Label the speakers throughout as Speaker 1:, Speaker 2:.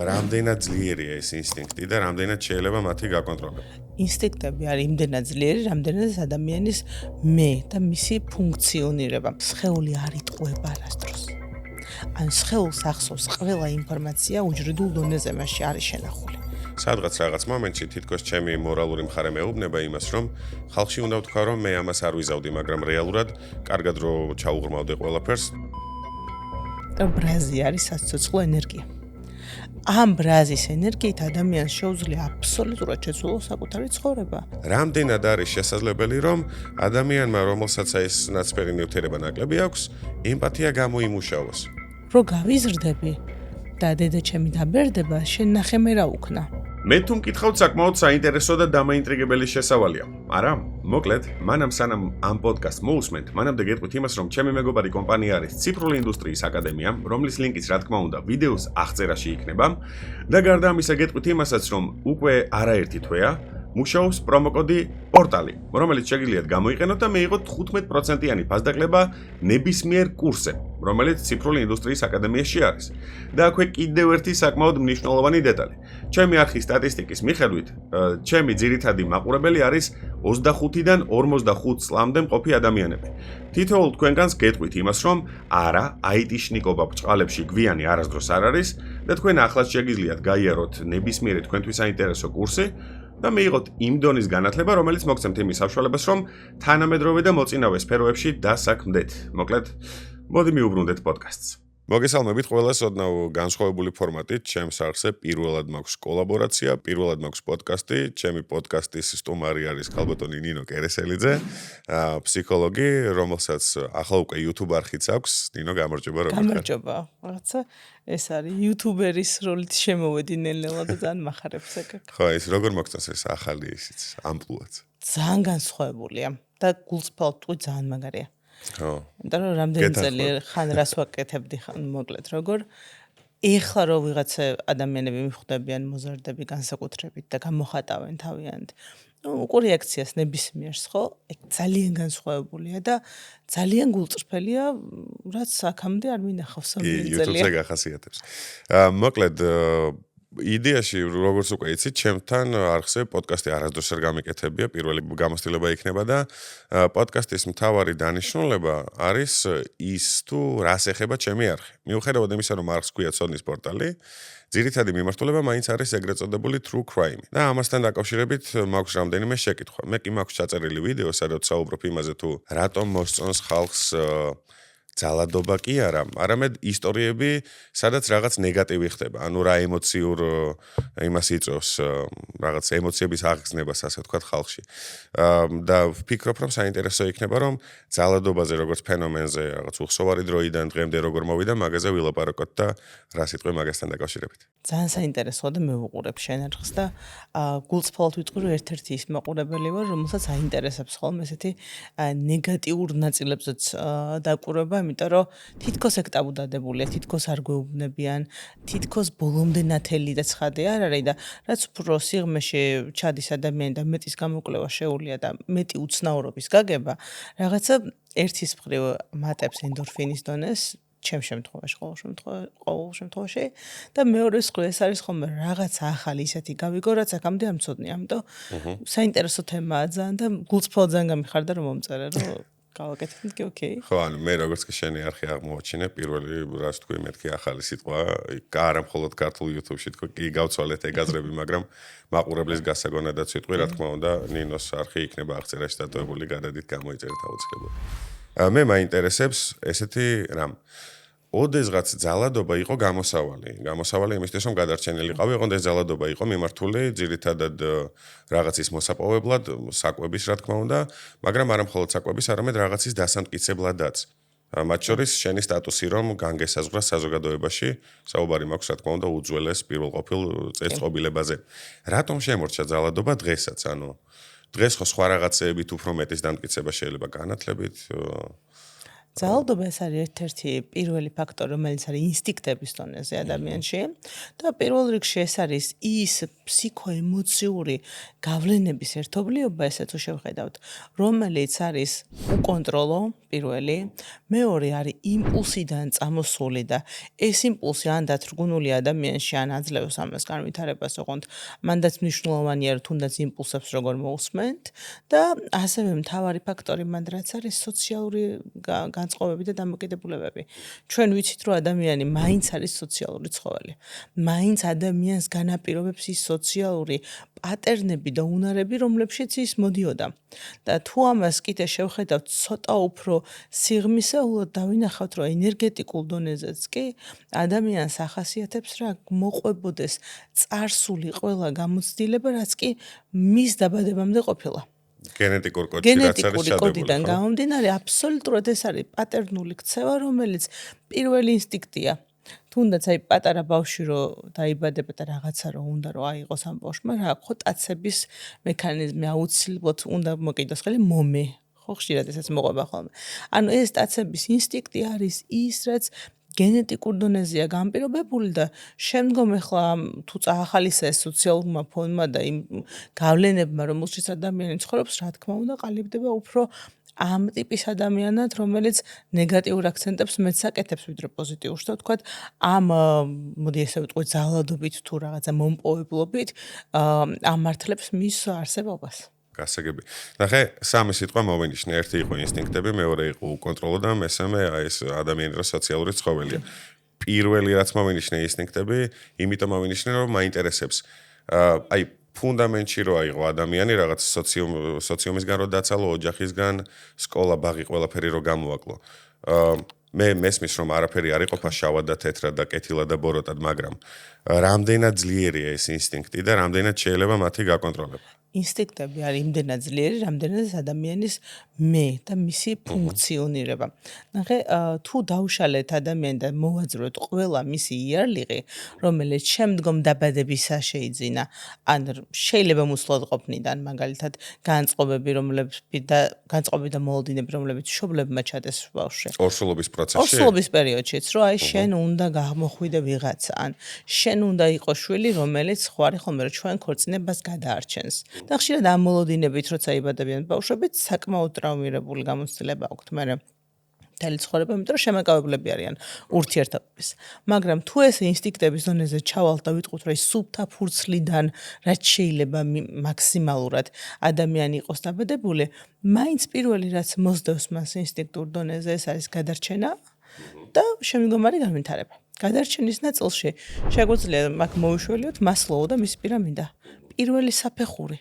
Speaker 1: რამდენად ძლიერია ეს ინსტინქტი და რამდენად შეიძლება მათი გაკონტროლება?
Speaker 2: ინსტინქტები არის იმდენად ძლიერი, რამდენადაც ადამიანის მე და მისი ფუნქციონირება. სხეული არ იტყუება არასდროს. ან სხეულს ახსოვს ყველა ინფორმაცია უჯრედულ დონეზე მასში არის შენახული.
Speaker 1: სადღაც რაღაც მომენტში თითქოს ჩემი მორალური მხარე მეუბნება იმას, რომ ხალხში უნდა ვთქვა, რომ მე ამას არ ვიზავდი, მაგრამ რეალურად კარგად რო ჩაუღრმავდე ყველაფერს.
Speaker 2: და ბრაზი არის საცოცხლო ენერგია. ამ ბრაზის ენერგიით ადამიანს შეუძლია აბსოლუტურად შეცვლოს საკუთარი ცხოვრება.
Speaker 1: რამდენად არის შესაძლებელი, რომ ადამიანმა, რომელსაც ეს ნაცვლი ნივთიერება ნაკლები აქვს, ემპათია გამოიმუშავოს.
Speaker 2: რო გავიზრდები და დედაჩემი დაბერდება, შენ ნახე მე რა უქნა.
Speaker 1: მე თუ მკითხავთ საკმაოდ საინტერესო და დამაინტრიგებელი შესავალია. არა, მოკლედ, მანამ სანამ ამ პოდკასტს მოусმენთ, მანამდე გეტყვით იმას, რომ ჩემი მეგობარი კომპანია არის ციფრული ინდუსტრიის აკადემია, რომლის ლინკიც რა თქმა უნდა ვიდეოს აღწერაში იქნება. და გარდა ამისა გეტყვით იმასაც, რომ უკვე არაერთი თვეა მუშაობს პრომოკოდი პორტალი, რომელიც შეგიძლიათ გამოიყენოთ და მეიღოთ 15%-იანი ფასდაკლება ნებისმიერ კურსზე, რომელიც ციფრული ინდუსტრიის აკადემიაში არის. და აქვე კიდევ ერთი საკმაოდ მნიშვნელოვანი დეტალი. ჩემი არხის სტატისტიკის მიხედვით, ჩემი ძირითადი მაყურებელი არის 25-დან 45 წლამდე მყოფი ადამიანები. თითოეულ თქვენგანს გეტყვით იმას, რომ არა, IT-შნიკობა ბჭყალებში გვიანი არასდროს არ არის და თქვენ ახლაც შეგიძლიათ გაიაროთ ნებისმიერი თქვენთვის საინტერესო კურსი და მიიღოთ იმ დონის განათლება, რომელიც მოგცემთ იმის საშუალებას, რომ თანამედროვე და მოწინავე სფეროებში დასაქმდეთ. მოკლედ, მოდი მივუბრუნდეთ პოდკასტს. მოგესალმებით ყველას ოდნავ განსხვავებული ფორმატით. ჩემს არხზე პირველად მაქვს კოლაბორაცია, პირველად მაქვს პოდკასტი. ჩემი პოდკასტის სტუმარი არის ქალბატონი ნინო კერესელიძე, ფსიქოლოგი, რომელსაც ახლა უკვე YouTube არხიც აქვს. ნინო, გამარჯობა, როგორ ხარ?
Speaker 2: გამარჯობა. რაღაცა ეს არის YouTuber-ის როლით შემოვედი ნელ-ნელა და ძალიან მახარებს ეგ.
Speaker 1: ხო, ეს როგორ მოგწონს ეს ახალი ისიც ამპლუაც?
Speaker 2: ძალიან განსხვავებულია და გულწრფელად თქვი ძალიან მაგარია.
Speaker 1: ხო.
Speaker 2: იმიტომ რომ რამდენი წელი ხან რას ვაკეთებდი ხან მოკლედ როგორ ეხლა რო ვიღაცა ადამიანები მიხვდებიან მოზარდები განსაკუთრებით და გამოხატავენ თავიანთ უკვე რეაქციას ნებისმიერს ხო ეგ ძალიან განსხვავებულია და ძალიან გულწრფელია რაც აქამდე არ მინახავს სამი წელია
Speaker 1: YouTube-ზე გახასიათებს. მოკლედ იდეაში როგორც უკვე იცით, ჩემთან არხზე პოდკასტი არასდროს არ გამიკეთებია, პირველი გამოცდილება იქნება და პოდკასტის მთავარი დანიშნულება არის ის თუ რას ეხება ჩემი არხი. მიუხედავად იმისა, რომ არხს ქვია ცოდნის პორტალი, ძირითადი მიმართულება მაინც არის ეგრეთ წოდებული true crime. და ამასთან დაკავშირებით მაქვს რამდენიმე შეკითხვა. მე კი მაქვს ჩაწერილი ვიდეო, სადაც საუბრობ იმაზე თუ რატომ მოსწონს ხალხს ძალადობა კი არა, არამედ ისტორიები, სადაც რაღაც ნეგატივი ხდება, ანუ რა ემოციურ იმას იწვევს, რაღაც ემოციების აღგზნებას, ასე ვთქვათ, ხალხში. და ვფიქრობ, რომ საინტერესო იქნება, რომ ძალადობაზე როგორც ფენომენზე, რაღაც უხსოვარი დროიდან დღემდე როგორ მოვიდა, მაგაზე ვილაპარაკოთ და რა სიტყვი მაგასთან დაკავშირებით.
Speaker 2: ძალიან საინტერესოა და მე ვუყურებ შენ არხს და გულწრფელად ვიტყვი, რომ ერთ-ერთი ის მაყურებელი ვარ, რომელსაც აინტერესებს ხოლმე ესეთი ნეგატიურ ნაწილებზეც დაკვირვება, იმიტომ რომ თითქოს ეგ ტაბუდადებულია, თითქოს არ გვეუბნებიან, თითქოს ბოლომდე ნათელი და ცხადი არ არის და რაც უფრო სიღრმეში ჩადის ადამიანი და მეტის გამოკვლევა შეუძლია და მეტი უცნაურობის გაგება, რაღაცა ერთის მხრივ მატებს ენდორფინის დონეს ჩემ შემთხვევაში, ყოველ შემთხვევაში და მეორეს მხრივ ეს არის ხოლმე რაღაც ახალი ისეთი გავიგო, რაც აქამდე არ მცოდნე, ამიტომ საინტერესო თემაა ძალიან და გულწრფელად ძალიან გამიხარდა რომ მომწერე, რომ გავაკეთებთ კი ოკეი.
Speaker 1: ხო, ანუ მე როგორც კი შენი არხი აღმოვაჩინე, პირველი რაც თქვი მეთქი ახალი სიტყვა, არა მხოლოდ ქართულ YouTube-ში თქვი, კი გავცვალეთ ეგაზრები, მაგრამ მაყურებლის გასაგონადაც ვიტყვი, რა თქმა უნდა, ნინოს არხი იქნება აღწერაში დატოვებული, გადადით გამოიწერეთ აუცილებლად. მე მაინტერესებს ესეთი რამ. ოდესღაც ძალადობა იყო გამოსავალი იმისთვის, რომ გადარჩენილიყავი, ოღონდ ეს ძალადობა იყო მიმართული ძირითადად რაღაცის მოსაპოვებლად, საკვების რა თქმა უნდა, მაგრამ არა მხოლოდ საკვების, არამედ რაღაცის დასამტკიცებლადაც. მათ შორის შენი სტატუსი, რომ განგესაზღვრა საზოგადოებაში, საუბარი მაქვს რა თქმა უნდა უძველეს პირველყოფილ წესწყობილებაზე. რატომ შემორჩა ძალადობა დღესაც? ანუ დღეს ხო სხვა რაღაცეებით უფრო მეტის დამტკიცება შეიძლება განათლებით?
Speaker 2: ძალადობა ეს არის ერთ-ერთი პირველი ფაქტორი, რომელიც არის ინსტინქტების დონეზე ადამიანში და პირველ რიგში ეს არის ის ფსიქოემოციური გავლენების ერთობლიობა, ესე თუ შევხედავთ, რომელიც არის უკონტროლო, პირველი, მეორე არის იმპულსიდან წამოსული და ეს იმპულსი ან დათრგუნული ადამიანში ან აძლევს ამას განვითარებას, ოღონდ მანდაც მნიშვნელოვანია, რომ თუნდაც იმპულსებს როგორ მოусმენთ და ასევე მთავარი ფაქტორი მანდ რაც არის სოციალური განწყობები და დამოკიდებულებები. ჩვენ ვიცით, რომ ადამიანი მაინც არის სოციალური ცხოველი. მაინც ადამიანს განაპირობებს ის სოციალური პატერნები და უნარები, რომლებშიც ის მოდიოდა. და თუ ამას კიდე შევხედავთ ცოტა უფრო სიღრმისეულად დავინახავთ, რომ ენერგეტიკულ დონეზეც კი ადამიანს ახასიათებს რა მოყვებოდეს წარსული ყველა გამოცდილება, რაც კი მის დაბადებამდე ყოფილა.
Speaker 1: გენეტიკურ კოდში რაც არის
Speaker 2: გენეტიკური
Speaker 1: ჩადებული.
Speaker 2: კოდიდან გამომდინარე, აბსოლუტურად ეს არის პატერნული ქცევა, რომელიც პირველი ინსტინქტია. თუნდაც აი პატარა ბავშვი რო დაიბადება და რაღაცა რო უნდა რომ აიღოს ამ ბავშვმა, რა ხო ტაცების მექანიზმი აუცილებლად უნდა მოკიდოს ხელი მომე. ხო ხშირად ესაც მოყვება ხოლმე. ანუ ეს ტაცების ინსტინქტი არის ის, რაც გენეტიკურ დონეზეა განპირობებული და შემდგომ ახლა თუ წაახალისა ეს სოციალურმა ფონმა და იმ გავლენებმა, რომელშიც ადამიანი ცხოვრობს, რა თქმა უნდა, ყალიბდება უფრო ამ ტიპის ადამიანად, რომელიც ნეგატიურ აქცენტებს მეც აკეთებს, ვიდრე პოზიტიურს, და ვთქვათ, ამ მოდი ესე ვიტყვი ძალადობით თუ რაღაცა მომპოვებლობით ამართლებს მის არსებობას.
Speaker 1: გასაგები. ნახე, სამი სიტყვა მოვინიშნე. ერთი იყო ინსტინქტები, მეორე იყო უკონტროლო და მესამე აი ეს ადამიანი რა სოციალური ცხოველია. პირველი რაც მოვინიშნე ინსტინქტები, იმიტომ მოვინიშნე, რომ მაინტერესებს. აი ფუნდამენტში რო აიღო ადამიანი რაღაც სოციუმისგან რო დაცალო, ოჯახისგან, სკოლა, ბაღი, ყველაფერი რო გამოაკლო. მე მესმის რომ არაფერი არ იყოფა შავად და თეთრად და კეთილად და ბოროტად, მაგრამ რამდენად ძლიერია ეს ინსტინქტი და რამდენად შეიძლება მათი გაკონტროლება.
Speaker 2: ინსტინქტები არის იმდენად ძლიერი, რამდენადაც ადამიანის მე და მისი ფუნქციონირება. ნახე, თუ დავშალეთ ადამიანი და მოვაძვროთ ყველა მისი იარლიღი, რომელიც შემდგომ დაბადებისა შეიძინა, ან შეიძლება მუსლად ყოფნიდან, მაგალითად, განწყობები და მოლოდინები, რომლებიც მშობლებმა ჩადეს ბავშვში.
Speaker 1: ორსულობის პროცესში.
Speaker 2: ორსულობის პერიოდშიც, რომ აი შენ უნდა გამოხვიდე ვიღაცა, ან შენ უნდა იყოს შვილი, რომელიც ხوارი ხოლმე რომ ჩვენ ქორწინებას გადაარჩენს. და ხშირად ამ მოლოდინებით, როცა იბადებიან ბავშვებიც, საკმაოდ ტრაუმირებული გამოცდილება აქვთ, მაგრამ მთელი ცხოვრება, იმიტომ რომ შემაკავებლები არიან ურთიერთობების. მაგრამ თუ ეს ინსტინქტების დონეზე ჩავალთ და ვიტყვით, რომ სუფთა ფურცლიდან რაც შეიძლება მაქსიმალურად ადამიანი იყოს დაბადებული, მაინც პირველი რაც მოსდევს მას ინსტინქტურ დონეზე, ეს არის გადარჩენა და შემდგომარი განვითარება. გადარჩენის ნაწილში შეგვიძლია მაგ მოვიშველიოთ მასლოუ და მის პირამიდა. პირველი საფეხური.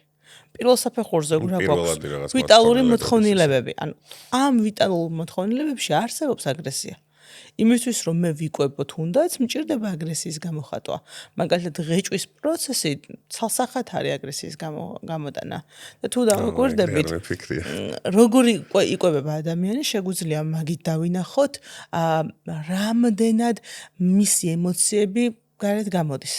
Speaker 2: პირველ საფეხურზე რა გვაქვს? ვიტალური მოთხოვნილებები. ანუ ამ ვიტალურ მოთხოვნილებებში არსებობს აგრესია. იმისთვის რომ მე ვიკვებო თუნდაც მჭირდება აგრესიის გამოხატვა. მაგალითად ღეჭვის პროცესი ცალსახად არის აგრესიის გამოტანა. და თუ დავაკვირდებით, როგორი იკვებება ადამიანი, შეგვიძლია მაგით დავინახოთ, რამდენად მისი ემოციები გარეთ გამოდის.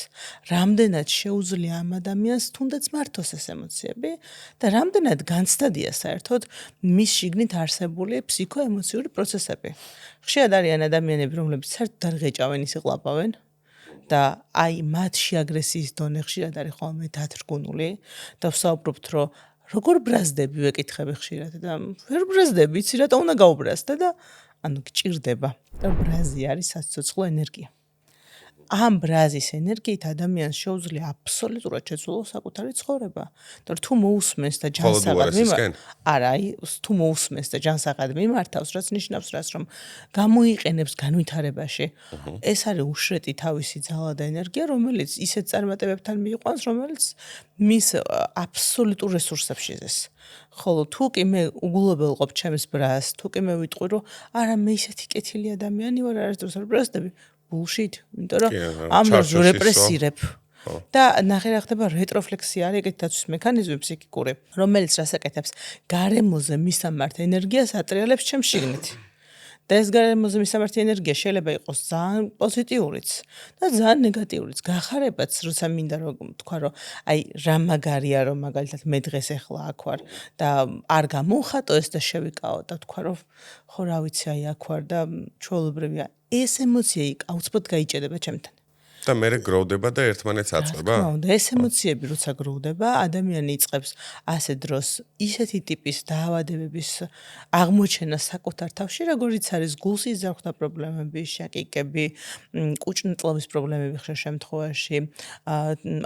Speaker 2: რამდენად შეუძლია ამ ადამიანს თუნდაც მართოს ეს ემოციები და რამდენად განცდადია საერთოდ მის შიგნით არსებული ფსიქოემოციური პროცესები. ხშირად არიან ადამიანები, რომლებიც საერთოდ არ ღეჭავენ, ისე ყლაპავენ და აი მათში აგრესიის დონე ხშირად არის ხოლმე დათრგუნული და ვსაუბრობთ, რომ როგორ ბრაზდები ვეკითხები ხშირად და ვერ ბრაზდები, იცი რატო უნდა გაუბრაზდე და ანუ გჭირდება და ბრაზი არის საცოცხლო ენერგია. ამ ბრაზის ენერგიით ადამიანს შეუძლია აბსოლუტურად შეცვლოს საკუთარი ცხოვრება. და თუ მოусმენს და ჯანსაღად თუ მოусმენს და ჯანსაღად მიმართავს, რაც ნიშნავს რას, რომ გამოიყენებს განვითარებაში. ეს არის უშრეტი თავისი ძალა და ენერგია, რომელიც ისეთ წარმატებებთან მიიყვანს, რომელიც მის აბსოლუტურ რესურსებს შეძეს. ხოლო თუ კი მე უგულებელყოფ ჩემს ბრაზს, თუ კი მე ვიტყვი, რომ არა მე ისეთი კეთილი ადამიანი ვარ, არასდროს არ ბრაზდები. bullshit, იმიტომ რომ ამ დროს რეპრესირებ. და ნახე რა ხდება რეტროფლექსია არის ეგეთი დაცვის მექანიზმი ფსიქიკური, რომელიც რას აკეთებს? გარემოზე მისამართ ენერგიას ატრიალებს ჩემს შიგნით. და ეს გარემოზე მისამართი ენერგია შეიძლება იყოს ძალიან პოზიტიურიც და ძალიან ნეგატიურიც. გახარებაც, როცა მინდა რომ თქვა რომ აი რა მაგარია რომ მაგალითად მე დღეს ახლა აქ ვარ და არ გამოვხატო ეს და შევიკაო და თქვა რომ ხო რა ვიცი აი აქ ვარ და ჩვეულებრივია. ეს ემოცია აუცილებლად გაიჭედება ჩემთან.
Speaker 1: და მე გროვდება და ერთმანეთს აწვება.
Speaker 2: და ეს ემოციები როცა გროვდება, ადამიანი იწყებს ასე დროს ისეთი ტიპის დაავადებების აღმოჩენა საკუთარ თავში, როგორიც არის გულს იზარღვთა პრობლემები, შაკიკები, კუჭნიტლობის პრობლემები ხშირ შემთხვევაში,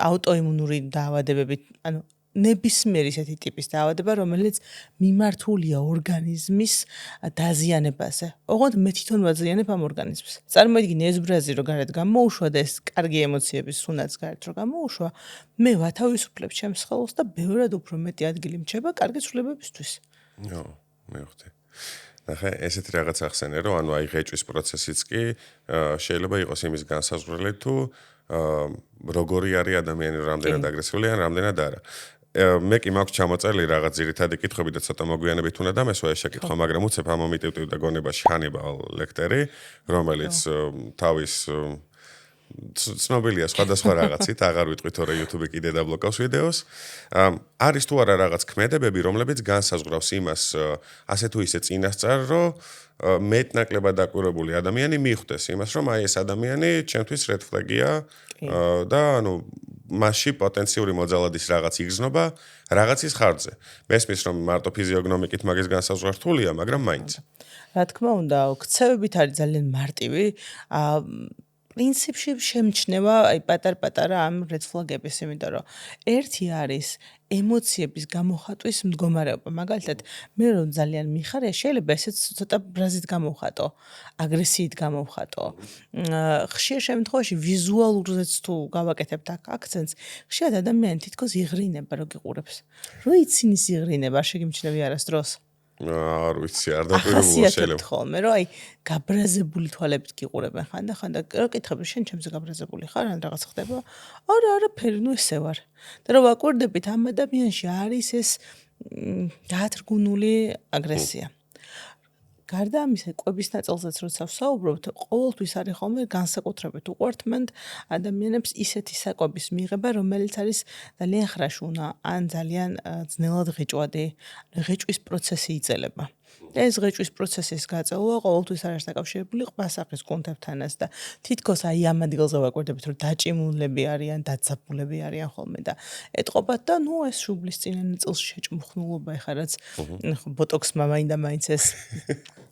Speaker 2: აუტოიმუნური დაავადებები, ანუ ნებისმიერი ისეთი ტიპის დაავადება, რომელიც მიმართულია ორგანიზმის დაზიანებაზე. ოღონდ მე თვითონ ვაზიანებ ამ ორგანიზმს. წარმოიდგინე ეს ბრაზი რო გარეთ გამოუშვა და ეს კარგი ემოციების სუნაც გარეთ რო გამოუშვა, მე ვათავისუფლებ ჩემს სხეულს და ბევრად უფრო მეტი ადგილი მრჩება კარგი ცვლილებებისთვის.
Speaker 1: მივხვდი. ნახე, ესეთი რაღაც ახსენე, რომ ანუ აი ღეჭვის პროცესიც კი შეიძლება იყოს იმის განსაზღვრელი თუ როგორი არის ადამიანი, რამდენად აგრესიულია ან რამდენად არა. მე კი მაქვს ჩამოწერილი რაღაც ძირითადი კითხვები და ცოტა მოგვიანებით უნდა დამესვა ეს შეკითხვა, მაგრამ უცებ ამ მომიტივტივ და გონებაში ჰანიბალ ლექტერი, რომელიც თავის ცნობილია სხვადასხვა რაღაცით, აღარ ვიტყვი თორე YouTube კიდე დაბლოკავს ვიდეოს. არის თუ არა რაღაც ქმედებები, რომლებიც განსაზღვრავს იმას, ასე თუ ისე წინასწარ, რომ მეტნაკლებად დაკვირვებული ადამიანი მიხვდეს იმას, რომ აი ეს ადამიანი ჩემთვის red flag-ია და ანუ მასში პოტენციური მოძალადის რაღაც იგრძნობა რაღაცის ხარჯზე. მესმის რომ მარტო ფიზიოგნომიკით მაგის განსაზღვრა რთულია, მაგრამ მაინც.
Speaker 2: რა თქმა უნდა, ქცევებით არის ძალიან მარტივი. პრინციპში შემჩნევა აი პატარ-პატარა ამ red flag-ების, იმიტომ რომ ერთი არის ემოციების გამოხატვის მდგომარეობა. მაგალითად, მე რომ ძალიან მიხარია, შეიძლება ესეც ცოტა ბრაზით გამოვხატო, აგრესიით გამოვხატო. ხშირ შემთხვევაში ვიზუალურზეც თუ გავაკეთებთ აქცენტს, ხშირად ადამიანი თითქოს იღრინება, რო გიყურებს. რო იცინი იღრინება, არ შეგიმჩნევი არასდროს.
Speaker 1: არ ვიცი, არ დაკვირვებულა შეიძლება.
Speaker 2: ხოლმე, რომ აი გაბრაზებული თვალებით გიყურებენ ხან და კითხები, შენ ჩემზე გაბრაზებული ხარ, ან რაღაც ხდება? არა, არაფერი, ნუ ესე ვარ. და რომ ვაკვირდებით ამ ადამიანში არის ეს დათრგუნული აგრესია. გარდა ამისა, კვების ნაწილზეც როცა ვსაუბრობთ, ყოველთვის არის ხოლმე განსაკუთრებით უყვართ მან ადამიანებს ისეთი საკვების მიღება, რომელიც არის ძალიან ხრაშუნა, ან ძალიან ძნელად ღეჭვადი, ღეჭვის პროცესი იწელება. ეს ღეჭვის პროცესის გაწევა ყოველთვის არის დაკავშირებული ყბასახის კუნთებთანაც და თითქოს აი ამ ადგილზე ვაკვირდებით, რომ დაჭიმულები არიან, დაძაბულები არიან ხოლმე და ეტყობათ და ნუ ეს შუბლის წინა ნაწილში შეჭმხნულობა ეხა რაც ბოტოქსმა მაინდა მაინც ეს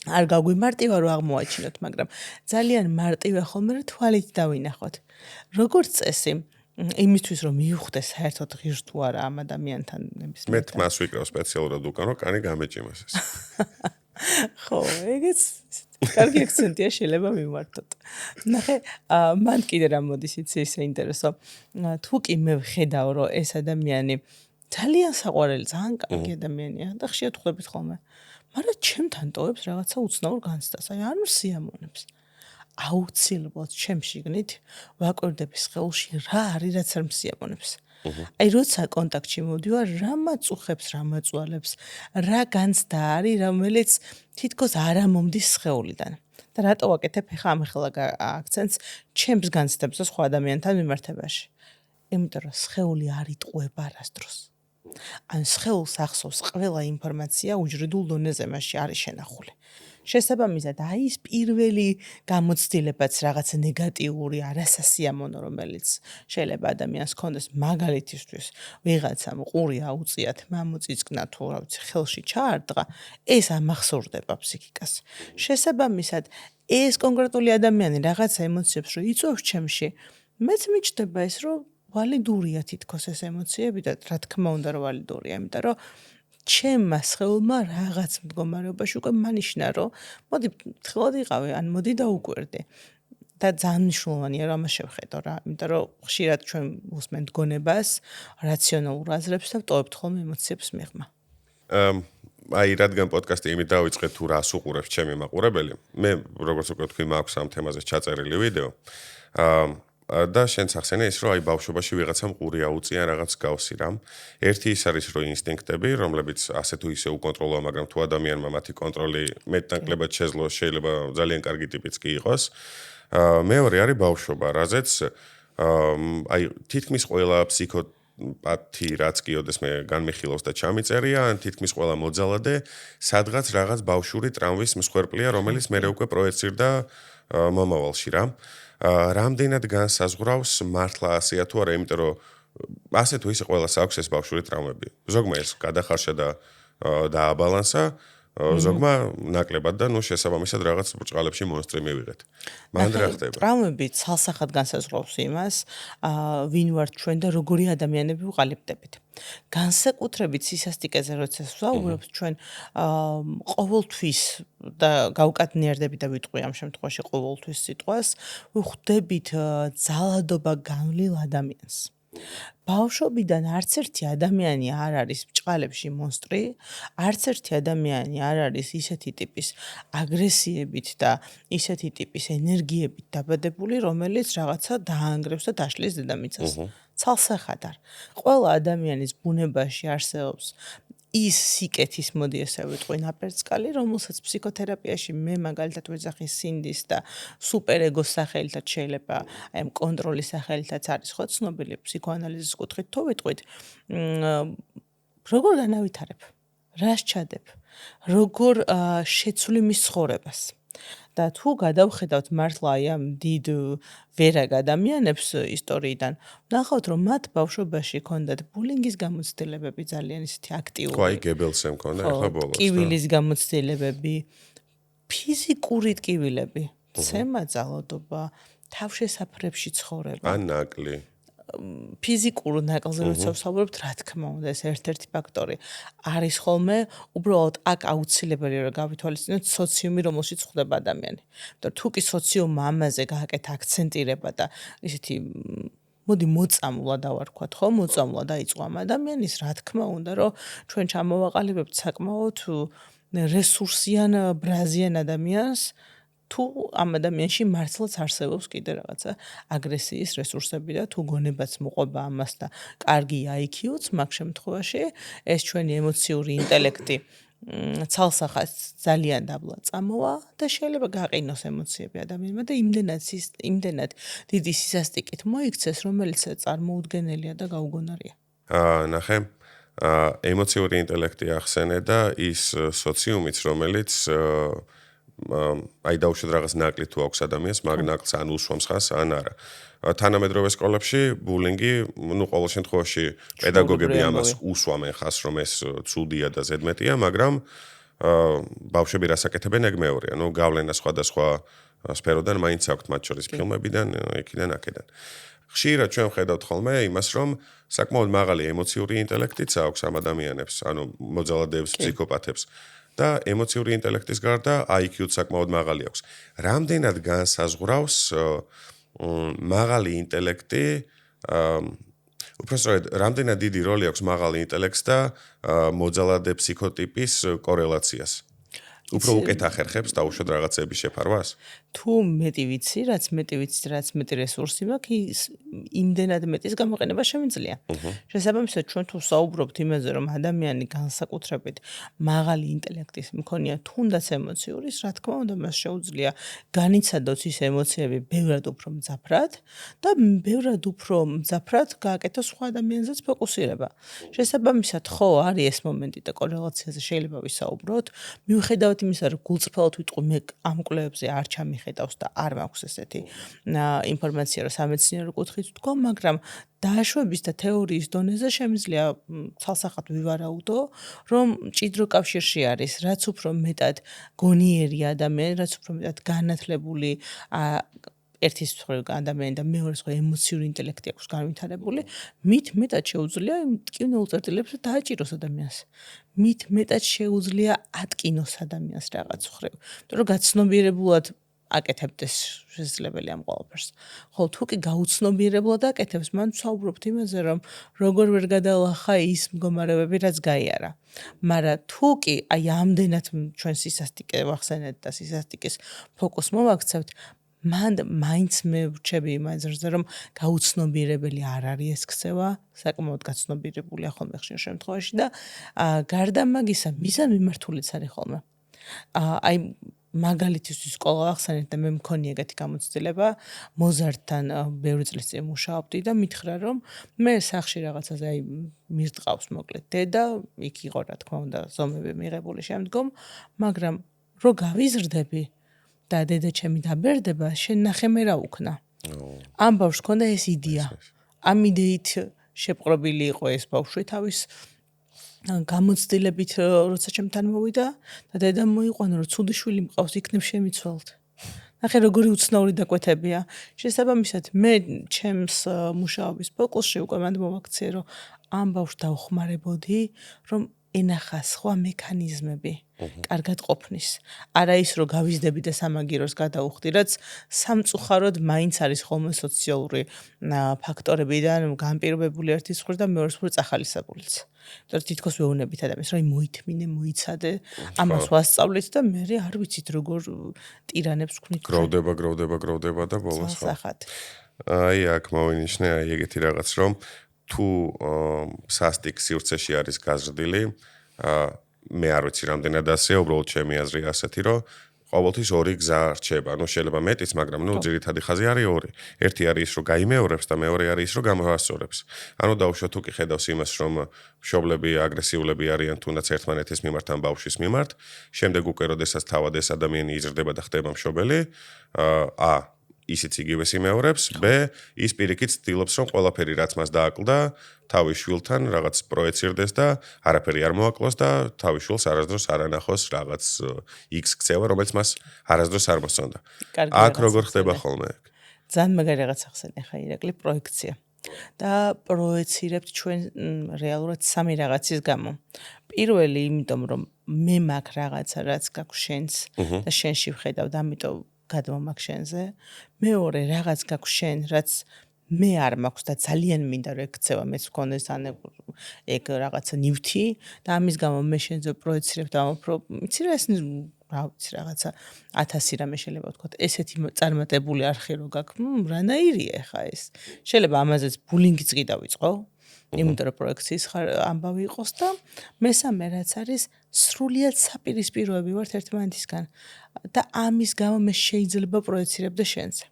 Speaker 2: არ გაგვიმარტივა რომ აღმოაჩინოთ, მაგრამ ძალიან მარტივია ხოლმე რომ თვალით დავინახოთ. როგორც წესი იმისთვის რომ მიუხვდეს საერთოდ ღირს თუ არა ამ ადამიანთან
Speaker 1: მე თმას ვიკრავ სპეციალურად უკან რომ კანი გამეჭიმას ეს.
Speaker 2: ხო, ეგეც კარგი აქცენტია შეიძლება მიმართოთ. ნახე, მან კიდე რა მოდის იცი ისე ინტერესო. თუ კი მე ვხედავ რომ ეს ადამიანი ძალიან საყვარელი, ძალიან კარგი ადამიანია და ხშირად ხვდებით ხოლმე. მაგრამ ჩემთან ტოვებს რაღაცა უცნაურ განცდას, აი არ სიამოვნებს. აუცილებლად ჩემს შიგნით ვაკვირდები სხეულში რა არის რაც არ მსიამოვნებს. აი როცა კონტაქტში მოვდივარ, რა მაწუხებს, რა მაწვალებს, რა განცდა არის, რომელიც თითქოს არ ამომდის სხეულიდან. და რატო ვაკეთებ ხა ამ ხელა აქცენტს ჩემს განცდებზე სხვა ადამიანთან მიმართებაში? იმიტომ რომ სხეული არ იტყუება არასდროს. ან სხეულს ახსოვს ყველა ინფორმაცია უჯრედულ დონეზე მასში არის შენახული. შესაბამისად, აი ეს პირველი გამოცდილებაც რაღაც ნეგატიური, არასასიამოვნო, რომელიც შეიძლება ადამიანს ჰქონდეს მაგალითისთვის, ვიღაცამ ყური აუწიათ, მამოწიწკნა თუ რა ვიცი, ხელში ჩაარტყა, ეს ამახსოვრდება ფსიქიკას. შესაბამისად, ეს კონკრეტული ადამიანი რაღაცა ემოციებს რო იწვევს ჩემში, მეც მიჩნდება ეს, რომ ვალიდურია თითქოს ეს ემოციები და რა თქმა უნდა, რომ ვალიდურია, იმიტომ რომ ჩემმა სხეულმა რაღაც მდგომარეობაში უკვე მანიშნა, რომ მოდი თხილად იყავი, ან მოდი დაუკვირდი. და ძალიან მნიშვნელოვანია რომ ამას შევხედო რა, იმიტომ რომ ხშირად ჩვენ უსმენთ გონებას, რაციონალურ აზრებს და ვტოვებთ ხოლმე ემოციებს მიღმა.
Speaker 1: აი რადგან პოდკასტი იმით დავიწყე თუ რას უყურებს ჩემი მაყურებელი, მე როგორც უკვე თქვი მაქვს ამ თემაზე ჩაწერილი ვიდეო. და შენც ახსენე ის, რომ აი ბავშვობაში ვიღაცამ ყური აუწია რაღაც გავსი რამ. ერთი ის არის, რომ ინსტინქტები, რომლებიც ასე თუ ისე უკონტროლოა, მაგრამ თუ ადამიანმა მათი კონტროლი მეტნაკლებად შეძლოს, შეიძლება ძალიან კარგი ტიპიც კი იყოს. მეორე არის ბავშვობა, რაზეც აი თითქმის ყველა ფსიქოპათი რაც კი ოდესმე განმეხილავს და ჩამიწერია, ან თითქმის ყველა მოძალადე სადღაც რაღაც ბავშვური ტრავმის მსხვერპლია, რომელიც მერე უკვე პროექცირდა მომავალში რა. რამდენად განსაზღვრავს მართლა ასეა თუ არა, იმიტომ რომ ასე თუ ისე ყველას აქვს ეს ბავშვური ტრავმები. ზოგმა ეს გადახარშა და დააბალანსა, ზოგმა ნაკლებად და შესაბამისად რაღაც ბრჭყალებში მონსტრი მივიღეთ. მან რა ხდება?
Speaker 2: ტრავმები ცალსახად განსაზღვრავს იმას, ვინ ვართ ჩვენ და როგორი ადამიანები ვყალიბდებით. განსაკუთრებით სისასტიკეზე როცა ვსაუბრობთ ჩვენ ყოველთვის და გავკადნიარდებით და ვიტყვი ამ შემთხვევაში ყოველთვის სიტყვას, ვხვდებით ძალადობა განვლილ ადამიანს. ბავშვობიდან არც ერთი ადამიანი არ არის ბჭყალებში მონსტრი, არც ერთი ადამიანი არ არის ისეთი ტიპის აგრესიებით და ისეთი ტიპის ენერგიებით დაბადებული, რომელიც რაღაცა დაანგრევს და დაშლის დედამიწას. ცალსახად არ. ყველა ადამიანის ბუნებაში არსებობს ის სიკეთის, მოდი ესე ვიტყვი, ნაპერწკალი, რომელსაც ფსიქოთერაპიაში მე მაგალითად ვეძახი სინდის და სუპერეგოს სახელითაც შეიძლება, აი ამ კონტროლის სახელითაც არის ხო ცნობილი ფსიქოანალიზის კუთხით თუ ვიტყვით, როგორ განავითარებ, რას ჩადებ, როგორ შეცვლი მის ცხოვრებას. და თუ გადავხედავთ მართლა აი ამ დიდ ვერაგ ადამიანებს ისტორიიდან, ვნახავთ, რომ მათ ბავშვობაში ჰქონდათ ბულინგის გამოცდილებები ძალიან ისეთი აქტიური.
Speaker 1: ყაი გებელსე მქონდა ახლა ბოლოს.
Speaker 2: ტკივილის გამოცდილებები, ფიზიკური ტკივილები, ცემა, ძალადობა, თავშესაფრებში ცხოვრება.
Speaker 1: ან ნაკლი.
Speaker 2: ფიზიკურ ნაკლზე როცა ვსაუბრობთ, რა თქმა უნდა, ეს ერთ-ერთი ფაქტორი არის ხოლმე, უბრალოდ აქ აუცილებელია რომ გავითვალისწინოთ სოციუმი, რომელშიც ხვდება ადამიანი. იმიტომ თუ კი სოციუმმა ამაზე გააკეთა აქცენტირება და ისეთი მოდი მოწამლა დავარქვათ, ხო, მოწამლა დაიწყო ამ ადამიანის, რა თქმა უნდა, რომ ჩვენ ჩამოვაყალიბებთ საკმაოდ რესურსიან ბრაზიან ადამიანს, თუ ამ ადამიანში მართლაც არსებობს კიდე რაღაცა აგრესიის რესურსები და თუ გონებაც მოყვება ამას და კარგი IQ-ც მაგ შემთხვევაში ეს ჩვენი ემოციური ინტელექტი ცალსახად ძალიან დაბლა წამოვა და შეიძლება გაყინოს ემოციები ადამიანმა და იმდენად დიდი სისასტიკით მოიქცეს, რომელიც წარმოუდგენელია და გაუგონარია.
Speaker 1: ნახე, ემოციური ინტელექტი ახსენე და ის სოციუმიც, რომელიც აი დაუშვათ რაღაც ნაკლი თუ აქვს ადამიანს, მაგ ნაკლს ან უსვამს ხას, ან არა. თანამედროვე სკოლებში ბულინგი, ну, ყოველ შემთხვევაში პედაგოგები ამას უსვამენ ხას, რომ ეს ცუდია და ზედმეტია, მაგრამ ბავშვები რას აკეთებენ, ეგ მეორეა. ну, გავლენა სხვადასხვა სფეროდან მაინც აქვთ, მათ შორის ფილმებიდან, იქიდან, აქედან. ხშირად ჩვენ ვხედავთ ხოლმე იმას, რომ საკმაოდ მაღალი ემოციური ინტელექტიც აქვს ამ ადამიანებს, ანუ მოძალადეებს, ფსიქოპათებს. და ემოციური ინტელექტის გარდა IQ-ც საკმაოდ მაღალი აქვს. რამდენად განსაზღვრავს მაღალი ინტელექტი, უпростоრად, რამდენად დიდი როლი აქვს მაღალი ინტელექტს და მოძალადე ფსიქოტიპის კორელაციას? უფრო უკეთ ახერხებს დაუშვათ რაღაცების შეფარვას?
Speaker 2: თუ მეტი ვიცი, რაც მეტი რესურსი მაქვს, იმდენად მეტის გამოყენება შემიძლია. შესაბამისად, ჩვენ თუ საუბრობთ იმაზე, რომ ადამიანი განსაკუთრებით მაღალი ინტელექტის მქონია, თუნდაც ემოციურის, რა თქმა უნდა, მას შეუძლია განიცადოს ის ემოციები ბევრად უფრო მძაფრად და ბევრად უფრო მძაფრად გააკეთოს სხვა ადამიანზეც ფოკუსირება. შესაბამისად, ხო, არის ეს მომენტი და კორელაციაზე შეიძლება ვისაუბროთ, მიუხედავად იმისა, რომ გულწრფელად ვიტყვი, მე ამ კვლევებზე არ ჩამიხედავს და არ მაქვს ესეთი ინფორმაცია, რომ სამეცნიერო კუთხით ვთქვა, მაგრამ დაშვების და თეორიის დონეზე შემიძლია ცალსახად ვივარაუდო, რომ მჭიდრო კავშირში არის, რაც უფრო მეტად გონიერი ადამიანი, რაც უფრო მეტად განათლებული ერთის მხრივ ადამიანი და მეორეს მხრივ ემოციური ინტელექტი აქვს განვითარებული, მით მეტად შეუძლია იმ ტკივნეულ წერტილებს დააჭიროს ადამიანს. მით მეტად შეუძლია ატკინოს ადამიანს რაღაც მხრივ. იმიტომ რომ გაცნობიერებულად აკეთებდეს შესაძლებელი ამ ყველაფერს. ხოლო თუ კი გაუცნობიერებლად აკეთებს, მან ვსაუბრობთ იმაზე, რომ როგორ ვერ გადაალახა ის მდგომარეობები, რაც გაიარა. მაგრამ თუ კი აი ამდენად ჩვენ სისასტიკე ვახსენეთ და სისასტიკის ფოკუსს მოვაქცევთ, მან მაინც მე ვრჩები იმ აზრზე, რომ გაუცნობიერებელი არ არის ეს ქცევა, საკმაოდ გაცნობიერებულია ხოლმე ხშირ შემთხვევაში და გარდა მაგისა, მიზან მიმართულიც არის ხოლმე. აი მაგალითისთვის სკოლა ახსენეთ და მე მქონია ეგეთი გამოცდილება, მოზარდთან ბევრი წლის წინ მუშაობდი და მითხრა რომ მე სახში რაღაცაზე აი მირტყავს მოკლედ დედა, იქ იყო რა თქმა უნდა ზომები მიღებული შემდგომ, მაგრამ რო გავიზრდები და დედა ჩემი დაბერდება, შენ ნახე მე რა უქნა. ამ ბავშვს ჰქონდა ეს იდეა. ამ იდეით შეპყრობილი იყო ეს ბავშვი თავის გამოცდილებით, როცა ჩემთან მოვიდა და დედამ მოიყვანა, რომ ცუდი შვილი მყავს, იქნებ შემიცვალთ. ნახე როგორი უცნაური დაკვეთებია. შესაბამისად, მე ჩემს მუშაობის ფოკუსში უკვე მანდ მოვაქციე, რომ ამ ბავშვს დავხმარებოდი, რომ ენახა სხვა მექანიზმები კარგად ყოფნის. არა ის, რომ გავიზდები და სამაგიეროს გადაუხდი, რაც სამწუხაროდ მაინც არის ხოლმე სოციალური ფაქტორებიდან განპირობებული ერთის მხრივ და მეორეს მხრივ წახალისებულიც. იმიტომ თითქოს ვეუბნებით ადამიანს, რომ მოითმინე, მოიცადე, ამას ვასწავლეთ და მე არ ვიცით როგორ ტირანებს ვქნით.
Speaker 1: გროვდება და ბოლოს ხო. აი აქ მოვინიშნე აი ეგეთი რაღაც, რომ თუ სასტიკ სივრცეში არის გაზრდილი, მე არ ვიცი რამდენად ასეა, უბრალოდ ჩემი აზრი ასეთი, რომ ყოველთვის ორი გზა რჩება. ანუ შეიძლება მეტიც, მაგრამ ძირითადი ხაზი არის ორი. ერთი არის ის, რომ გაიმეორებს და მეორე არის ის, რომ გამოასწორებს. ანუ დაუშვათ თუ კი ხედავს იმას, რომ მშობლები აგრესიულები არიან თუნდაც ერთმანეთის მიმართ ან ბავშვის მიმართ, შემდეგ უკვე როდესაც თავად ეს ადამიანი იზრდება და ხდება მშობელი, ისიც იგივეს იმეორებს, B ის პირიქით ცდილობს, რომ ყველაფერი რაც მას დააკლდა, თავის შვილთან რაღაც პროეცირდეს და არაფერი არ მოაკლოს და თავის შვილს არასდროს არ ანახოს რაღაც X ქცევა, რომელიც მას არასდროს არ მოსწონდა. აქ როგორ ხდება ხოლმე?
Speaker 2: ძალიან მაგარი რაღაც ახსენე ხა ირაკლი პროექცია. და პროეცირებთ ჩვენ რეალურად სამი რაღაცის გამო. პირველი, იმიტომ რომ მე მაგ რაღაცა რაც გაქვს შენს და შენში ვხედავ და ამიტომ გადმომაგ შენზე. მეორე რაღაც გაქვს შენ, რაც მე არ მაქვს და ძალიან მინდა რომ ექცევა მეც ვქონდეს ან ეგ რაღაცა ნივთი და ამის გამო მე შენზე პროეცირებ და იცი რა ეს რა ვიცი რაღაცა 1000 რამე შეიძლება ვთქვა. ესეთი წარმატებული არხი რო გაქვს, რანაირია ხა ეს. შეიძლება ამაზეც ბულინგიც კი დავიწყო. იმიტომ რომ პროექციის ამბავი იყოს და მესამე რაც არის სრულიად საპირისპიროები ვართ ერთმანეთისგან და ამის გამო მე შეიძლება პროეცირებდე შენზე.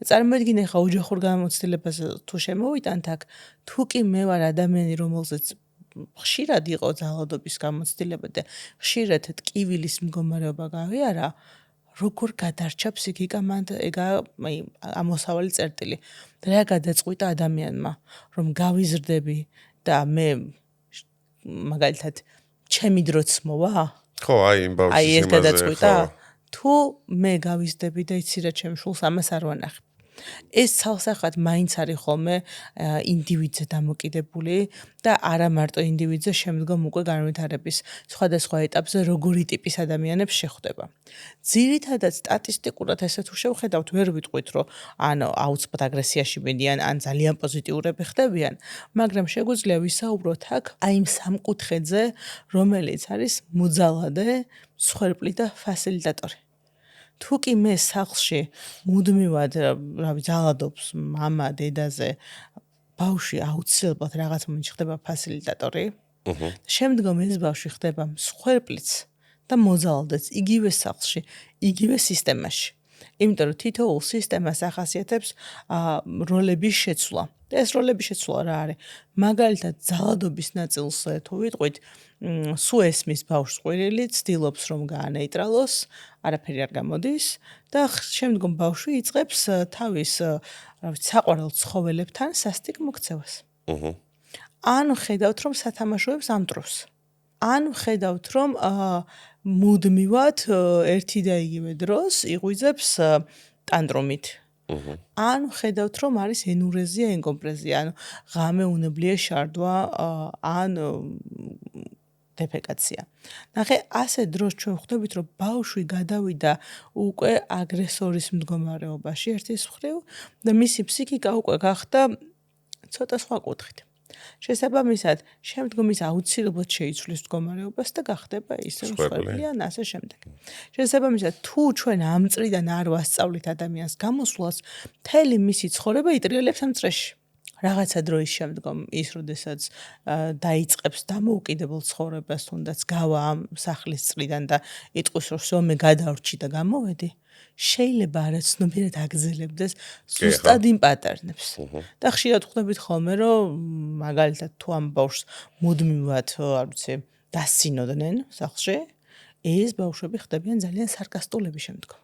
Speaker 2: წარმოიდგინე ხა ოჯახურ გამოცდილებაზე თუ შემოვიტანთ აქ, თუ კი მე ვარ ადამიანი, რომელზეც ხშირად იყო ძალადობის გამოცდილება და ხშირად ტკივილის მდგომარეობა გავიარა, როგორ გადარჩა ფსიქიკა მან ეგა ამოსავალი წერტილი. რა გადაწყვიტა ადამიანმა, რომ გავიზრდები და მე მაგალითად ჩემი დროც მოვა?
Speaker 1: ხო, აი იმ ბავშვის
Speaker 2: იმაზე. აი ეს გადაწყვიტა? თუ მე გავიზრდები და იცი რა ჩემ შულს ამას არ ვანახებ. ეს ცალსახად მაინც არის ხოლმე ინდივიდზე დამოკიდებული და არა მარტო ინდივიდზე, შემდგომ უკვე განვითარების სხვადასხვა ეტაპზე როგორი ტიპის ადამიანებს შეხვდება. ძირითადად სტატისტიკურად ესე თუ შევხედავთ, ვერ ვიტყვით, რომ აუცილებლად აგრესიაში მიდიან, ან ძალიან პოზიტიურები ხდებიან, მაგრამ შეგვიძლია ვისაუბროთ აქ აი იმ სამკუთხედზე, რომელიც არის მოძალადე, მსხვერპლი და ფასილიტატორი. თუ კი მე სახლში მუდმივად ძალადობს მამა დედაზე, ბავშვი აუცილებლად რაღაც მომენტში ხდება ფასილიტატორი. შემდგომ ეს ბავშვი ხდება მსხვერპლიც და მოძალადეც იგივე სახლში, იგივე სისტემაში. იმიტომ რომ თითოეულ სისტემას ახასიათებს როლების შეცვლა. ეს როლების შეცვლა რა არის? მაგალითად, ძალადობის ნაწილს თუ ვიტყვით, სულ ესმის ბავშვს ყვირილი, ცდილობს რომ გაანეიტრალოს, არაფერი არ გამოდის და შემდგომ ბავშვი იწყებს თავის საყვარელ ცხოველებთან სასტიკ მოქცევას. ან ხედავთ რომ სათამაშოებს ამტრობს. ან ხედავთ რომ მუდმივად ერთი და იგივე დროს იღვიძებს ტანტრომით. ან ხედავთ რომ არის ენურეზია, ენკომპრეზია, ანუ ღამე უნებლიე შარდვა ან დეფეკაცია. ნახე, ასე დროს ჩვენ ხვდებით, რომ ბავშვი გადავიდა უკვე აგრესორის მდგომარეობაში ერთის მხრივ და მისი ფსიქიკა უკვე გახდა ცოტა სხვა კუთხით. შესაბამისად, შემდგომ ის აუცილებლად შეიცვლის მდგომარეობას და გახდება ის, რომ
Speaker 1: მსხვერპლი.
Speaker 2: მსხვერპლი ან ასე შემდეგ. შესაბამისად, თუ ჩვენ ამ წრიდან არ ვასწავლით ადამიანს გამოსვლას, მთელი მისი ცხოვრება იტრიალებს ამ წრეში. რაღაცა დროის შემდგომ ის, როდესაც დაიწყებს დამოუკიდებელ ცხოვრებას, თუნდაც გავა ამ სახლის წრიდან და იტყვის, რომ всё მე გადავრჩი და გამოვედი, შეიძლება არაცნობიერად აგრძელებდეს ზუსტად იმ პატერნებს. და ხშირად ხვდებით ხოლმე, რომ მაგალითად თუ ამ ბავშვს მუდმივად, არ ვიცი, დასცინოდნენ სახლში, ეს ბავშვები ხდებიან ძალიან სარკასტულები შემდგომ.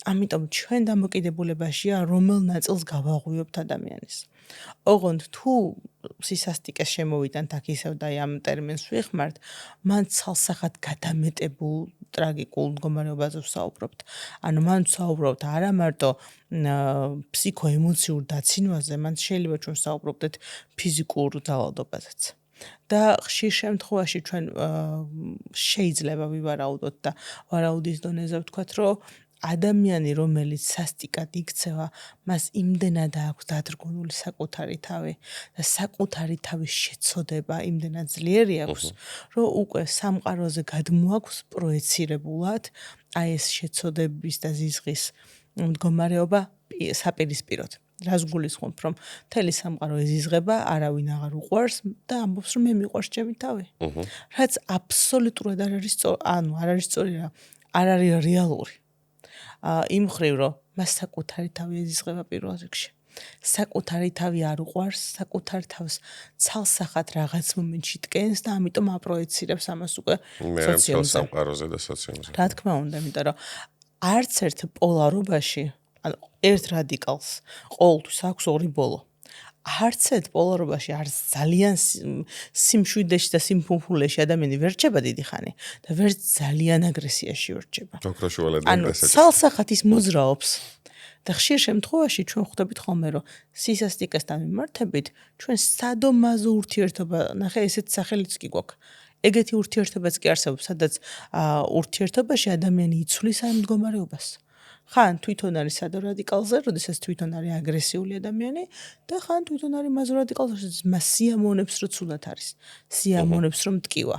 Speaker 2: ამიტომ ჩვენ დამოკიდებულებაშია რომელ ნაწილს გავაღვიობთ ადამიანის. ოღონდ თუ სისასტიკეს შემოვიდანთ აქ ისევ და ამ ტერმინს ვიხმართ, მან ცალსახად გადამეტებულ ტრაგიკულ მდგომარეობაზე ვსაუბრობთ. ანუ მან ვსაუბრობთ არა მარტო ფსიქოემოციურ დაცინვაზე, მან შეიძლება ჩვენ ვსაუბრობდეთ ფიზიკურ ძალადობაზეც. და ხშირ შემთხვევაში ჩვენ შეიძლება ვივარაუდოთ და ვარაუდის დონეზე ვთქვათ, რომ ადამიანი, რომელიც სასტიკად იქცევა, მას იმდენად აქვს დადრგუნული საკუთარი თავი და საკუთარი თავის შეცოდება იმდენად ძლიერი აქვს, რომ უკვე სამყაროზე გადმოაქვს პროეცირებულად აი ეს შეცოდების და ზიზღის მდგომარეობა საპირისპიროდ. რას გულისხმობ, რომ მთელი სამყარო ეზიზღება, არავინ აღარ უყვარს და ამბობს, რომ მე მიყვარს ჩემი თავი. რაც აბსოლუტურად არ არის სწორი, ანუ არ არის სწორი რა, არ არის რეალური. იმ ხრივ, რომ მას საკუთარი თავი ეზიზღება პირველ რიგში. საკუთარი თავი არ უყვარს, საკუთარ თავს ცალსახად რაღაც მომენტში დგენს და ამიტომ აპროეცირებს ამას უკვე სოციუმზე.
Speaker 1: სამყაროზე და სოციუმზე.
Speaker 2: რა თქმა უნდა, იმიტომ რომ არც ერთ პოლარობაში, ანუ ერთ რადიკალს ყოველთვის აქვს ორი ბოლო. არც ერთ პოლარობაში არც ძალიან სიმშვიდეში და სიმფუფულეში ადამიანი ვერ რჩება დიდი ხანი და ვერ ძალიან აგრესიაში ვერ რჩება.
Speaker 1: ოქროშუალედან
Speaker 2: ანუ
Speaker 1: დასაჭიროა.
Speaker 2: ცალსახად ის მოძრაობს და ხშირ შემთხვევაში ჩვენ ხვდებით ხოლმე, რომ სისასტიკესთან მიმართებით ჩვენ სადომაზო ურთიერთობა, ნახე ესეთ სახელიც კი გვაქვს. ეგეთი ურთიერთობაც კი არსებობს, სადაც ურთიერთობაში ადამიანი იცვლის ამ მდგომარეობას. ხან თვითონ არის სადო რადიკალზე, როდესაც თვითონ არის აგრესიული ადამიანი და ხან თვითონ არის მაზო რადიკალზე, როდესაც მას სიამოვნებს, რომ ცუდად არის. სიამოვნებს, რომ მტკივა.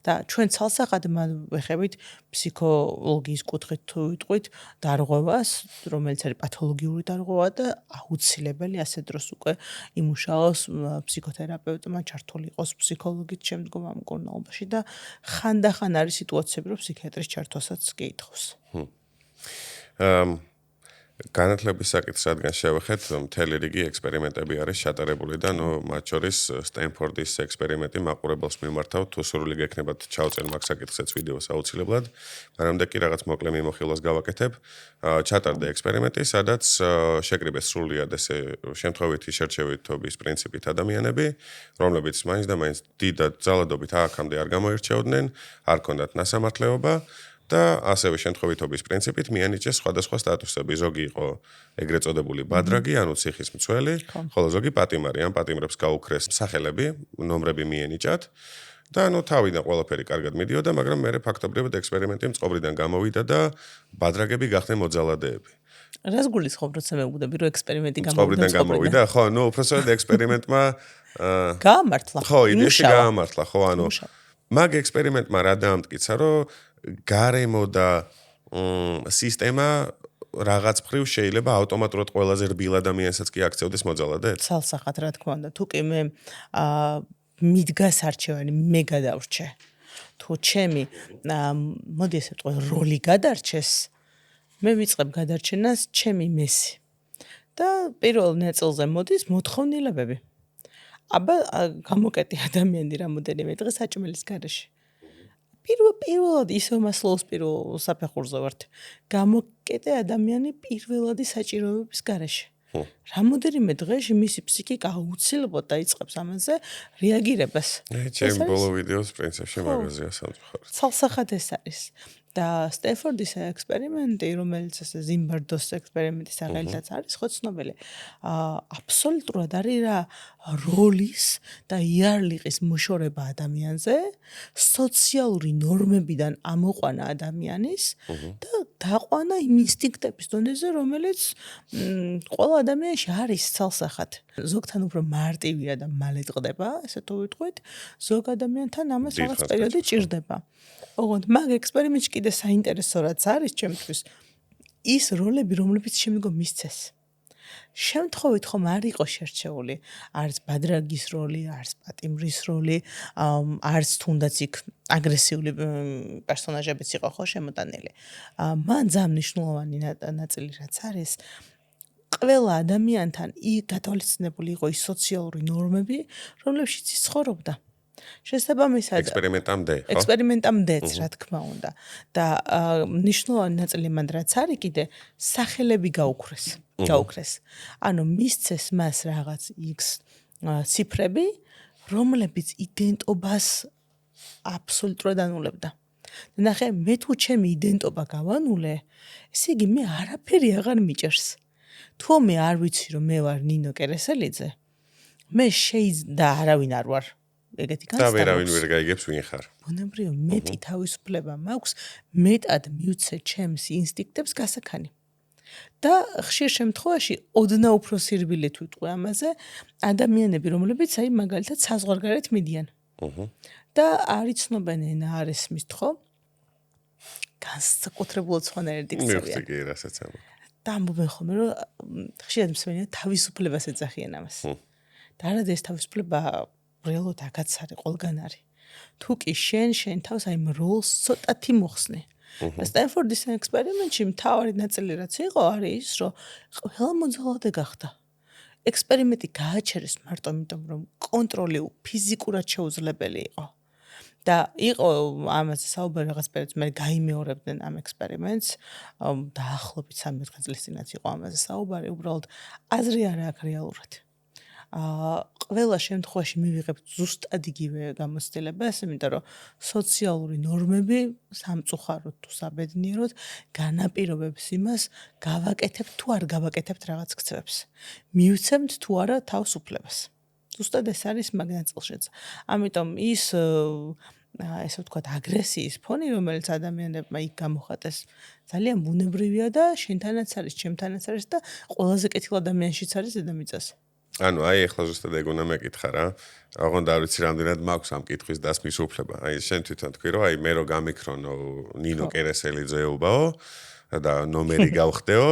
Speaker 2: და ჩვენ ცალსახად ვეხებით ფსიქოლოგიის კუთხით თუ ვიტყვით დარღვევას, რომელიც არის პათოლოგიური დარღვევა და აუცილებელი ასე დროს უკვე იმუშაოს ფსიქოთერაპევტმა, ჩართული იყოს ფსიქოლოგით შემდგომ ამ მკურნალობაში და ხანდახან არის სიტუაციები, რომ ფსიქიატრის ჩართვასაც კი ითხოვს.
Speaker 1: განათლების საკითხს რადგან შევეხეთ, მთელი რიგი ექსპერიმენტები არის ჩატარებული და მათ შორის სტენფორდის ექსპერიმენტი მაყურებელს მიმართავ, თუ სურვილი გექნებათ ჩავწერ მაგ საკითხზეც ვიდეოს აუცილებლად, მაგრამ და კი რაღაც მოკლე მიმოხილვას გავაკეთებ. ჩატარდა ექსპერიმენტი, სადაც შეკრიბეს სრულიად ესე შემთხვევითი შერჩევითობის პრინციპით ადამიანები, რომლებიც მაინც და მაინც დიდად ძალადობით აქამდე არ გამოირჩეოდნენ, არ ჰქონდათ ნასამართლეობა. და ასევე შემთხვევითობის პრინციპით მიანიჭეს სხვადასხვა სტატუსები. ზოგი იყო ეგრეთ წოდებული ბადრაგი, ანუ ციხის მცველი, ხოლო ზოგი პატიმარი, ამ პატიმრებს გაუქრეს სახელები, ნომრები მიენიჭათ და ანუ თავიდან ყველაფერი კარგად მიდიოდა, მაგრამ მერე ფაქტობრივად ექსპერიმენტი მწყობრიდან გამოვიდა და ბადრაგები გახდნენ მოძალადეები.
Speaker 2: რას გულისხმობ, როცა მეგობდები, რომ ექსპერიმენტი
Speaker 1: მწყობრიდან გამოვიდა? ხო, ნუ უბრალოდ ექსპერიმენტმა
Speaker 2: გაამართლა.
Speaker 1: ხო, იდეაში გაამართლა, ხო, ანუ მაგ ექსპერიმენტმა რა დაამტკიცა, რომ გარემო და სისტემა რაღაც მხრივ შეიძლება ავტომატურად ყველაზე რბილ ადამიანსაც კი აქცევდეს მოძალადედ?
Speaker 2: ცალსახად რა თქმა უნდა, თუ კი მე მიდგას არჩევანი მე გადავრჩე. თუ ჩემი მოდი ესე ვთქვი, როლი გადარჩეს, მე ვიწყებ გადარჩენას ჩემი მესი. და პირველ ნაწილზე მოდის მოთხოვნილებები. აბა გამოკეტი ადამიანი რამოდენიმე დღე საჭმელის გარეშე. პირველად ისევ მასლოვის პირველ საფეხურზე ვართ. გამოკეტე ადამიანი პირველადი საჭიროებების გარეშე. რამოდენიმე დღეში მისი ფსიქიკა აუცილებლად დაიწყებს ამაზე რეაგირებას.
Speaker 1: ჩემ ბოლო ვიდეოს პრინციპში მაგაზია სამწუხაროდ.
Speaker 2: ცალსახად ეს არის. და სტენფორდის ექსპერიმენტი, რომელიც ესე ზიმბარდოს ექსპერიმენტის სახელითაც არის, ხო ცნობილი. აბსოლუტურად არის რა როლის და იარლიყის მოშორება ადამიანზე, სოციალური ნორმებიდან ამოყვანა ადამიანის და დაყვანა იმ ინსტინქტების დონეზე, რომელიც ყველა ადამიანში არის ცალსახად. ზოგთან უფრო მარტივია და მალე წყდება, ესე თუ ვიტყვით, ზოგ ადამიანთან ამას რაღაც პერიოდი ჭირდება. ოღონდ მაგ ექსპერიმენტში კიდე საინტერესო რაც არის ჩემთვის, ის როლები, რომლებიც შემდგომ მისცეს. შემთხვევით ხომ არ იყო შერჩეული არც ბადრაგის როლი, არც პატიმრის როლი, არც თუნდაც იქ აგრესიული პერსონაჟებიც იყო ხო შემოტანილი. მან ძალიან მნიშვნელოვანი ნაწილი რაც არის, ყველა ადამიანთან გათვალისწინებული იყო ის სოციალური ნორმები, რომლებშიც ის ცხოვრობდა. შესაბამისად ექსპერიმენტამდეც რა თქმა უნდა და მნიშვნელოვანი ნაწილი მან რაც არის კიდე სახელები გაუქრეს. ანუ მისცეს მას რაღაც X ციფრები, რომლებიც იდენტობას აბსოლუტურად ანულებდა. ნახე, მე თუ ჩემი იდენტობა გავანულე, ესე იგი მე არაფერი აღარ მიჭერს. თუ მე არ ვიცი რომ მე ვარ ნინო კერესელიძე, მე და არავინ არ ვარ. ეგეთი განცდა.
Speaker 1: და ვერავინ ვერ გაიგებს ვინ ხარ.
Speaker 2: ბუნებრივია მეტი თავისუფლება მაქვს, მეტად მივცე ჩემს ინსტინქტებს გასაქანი. და ხშირ შემთხვევაში ოდნავ უფრო სირბილით ვიტყვი ამაზე, ადამიანები, რომლებიც აი მაგალითად საზღვარგარეთ მიდიან. და არიცნობენ ენა არ ესმის ხო? განსაკუთრებულად სხვანაირი დიქციებია.
Speaker 1: მივხვდი კი რასაც ამბობ.
Speaker 2: და ამბობენ ხოლმე რომ ხშირად მსმენელი თავისუფლებას ეძახიან ამას. და არადა ეს თავისუფლება რეალურად აქაც არის, ყველგან არის. თუ კი შენ თავს აი როლს ცოტათი მოხსნე. და სტენფორდის ექსპერიმენტში მთავარი ნაწილი რაც იყო არის ის, რომ ყველა მოძალადე გახდა. ექსპერიმენტი გააჩერეს მარტო იმიტომ, რომ კონტროლი ფიზიკურად შეუძლებელი იყო. და იყო ამაზე საუბარი რაღაც პერიოდს მე გაიმეორებდნენ ამ ექსპერიმენტს, დაახლოებით 13 წლის წინაც იყო ამაზე საუბარი, უბრალოდ აზრი არ აქვს რეალურად. ყველა შემთხვევაში მივიღებთ ზუსტად იგივე გამოცდილებას, იმიტომ რომ სოციალური ნორმები სამწუხაროდ თუ საბედნიეროდ განაპირობებს იმას, გავაკეთებთ თუ არ გავაკეთებთ რაღაც ქცევებს. მივცემთ თუ არა თავს უფლებას. ზუსტად ეს არის მაგნაწილშიც. ამიტომ ის ესე ვთქვათ აგრესიის ფონი, რომელიც ადამიანებმა იქ გამოხატეს, ძალიან ბუნებრივია და შენთანაც არის, ჩემთანაც არის და ყველაზე კეთილ ადამიანშიც არის დედამიწაზე.
Speaker 1: ანუ აი ეხლა ზუსტად ეგ უნდა მეკითხა რა. აღონ და არ ვიცი რამდენად მაქვს ამ კითხვის დასმის უფლება. აი შენ თვითონ თქვი რომ აი მე რო გამიქრონო ნინო კერესელიძეობაო და ნომერი გავხდეო.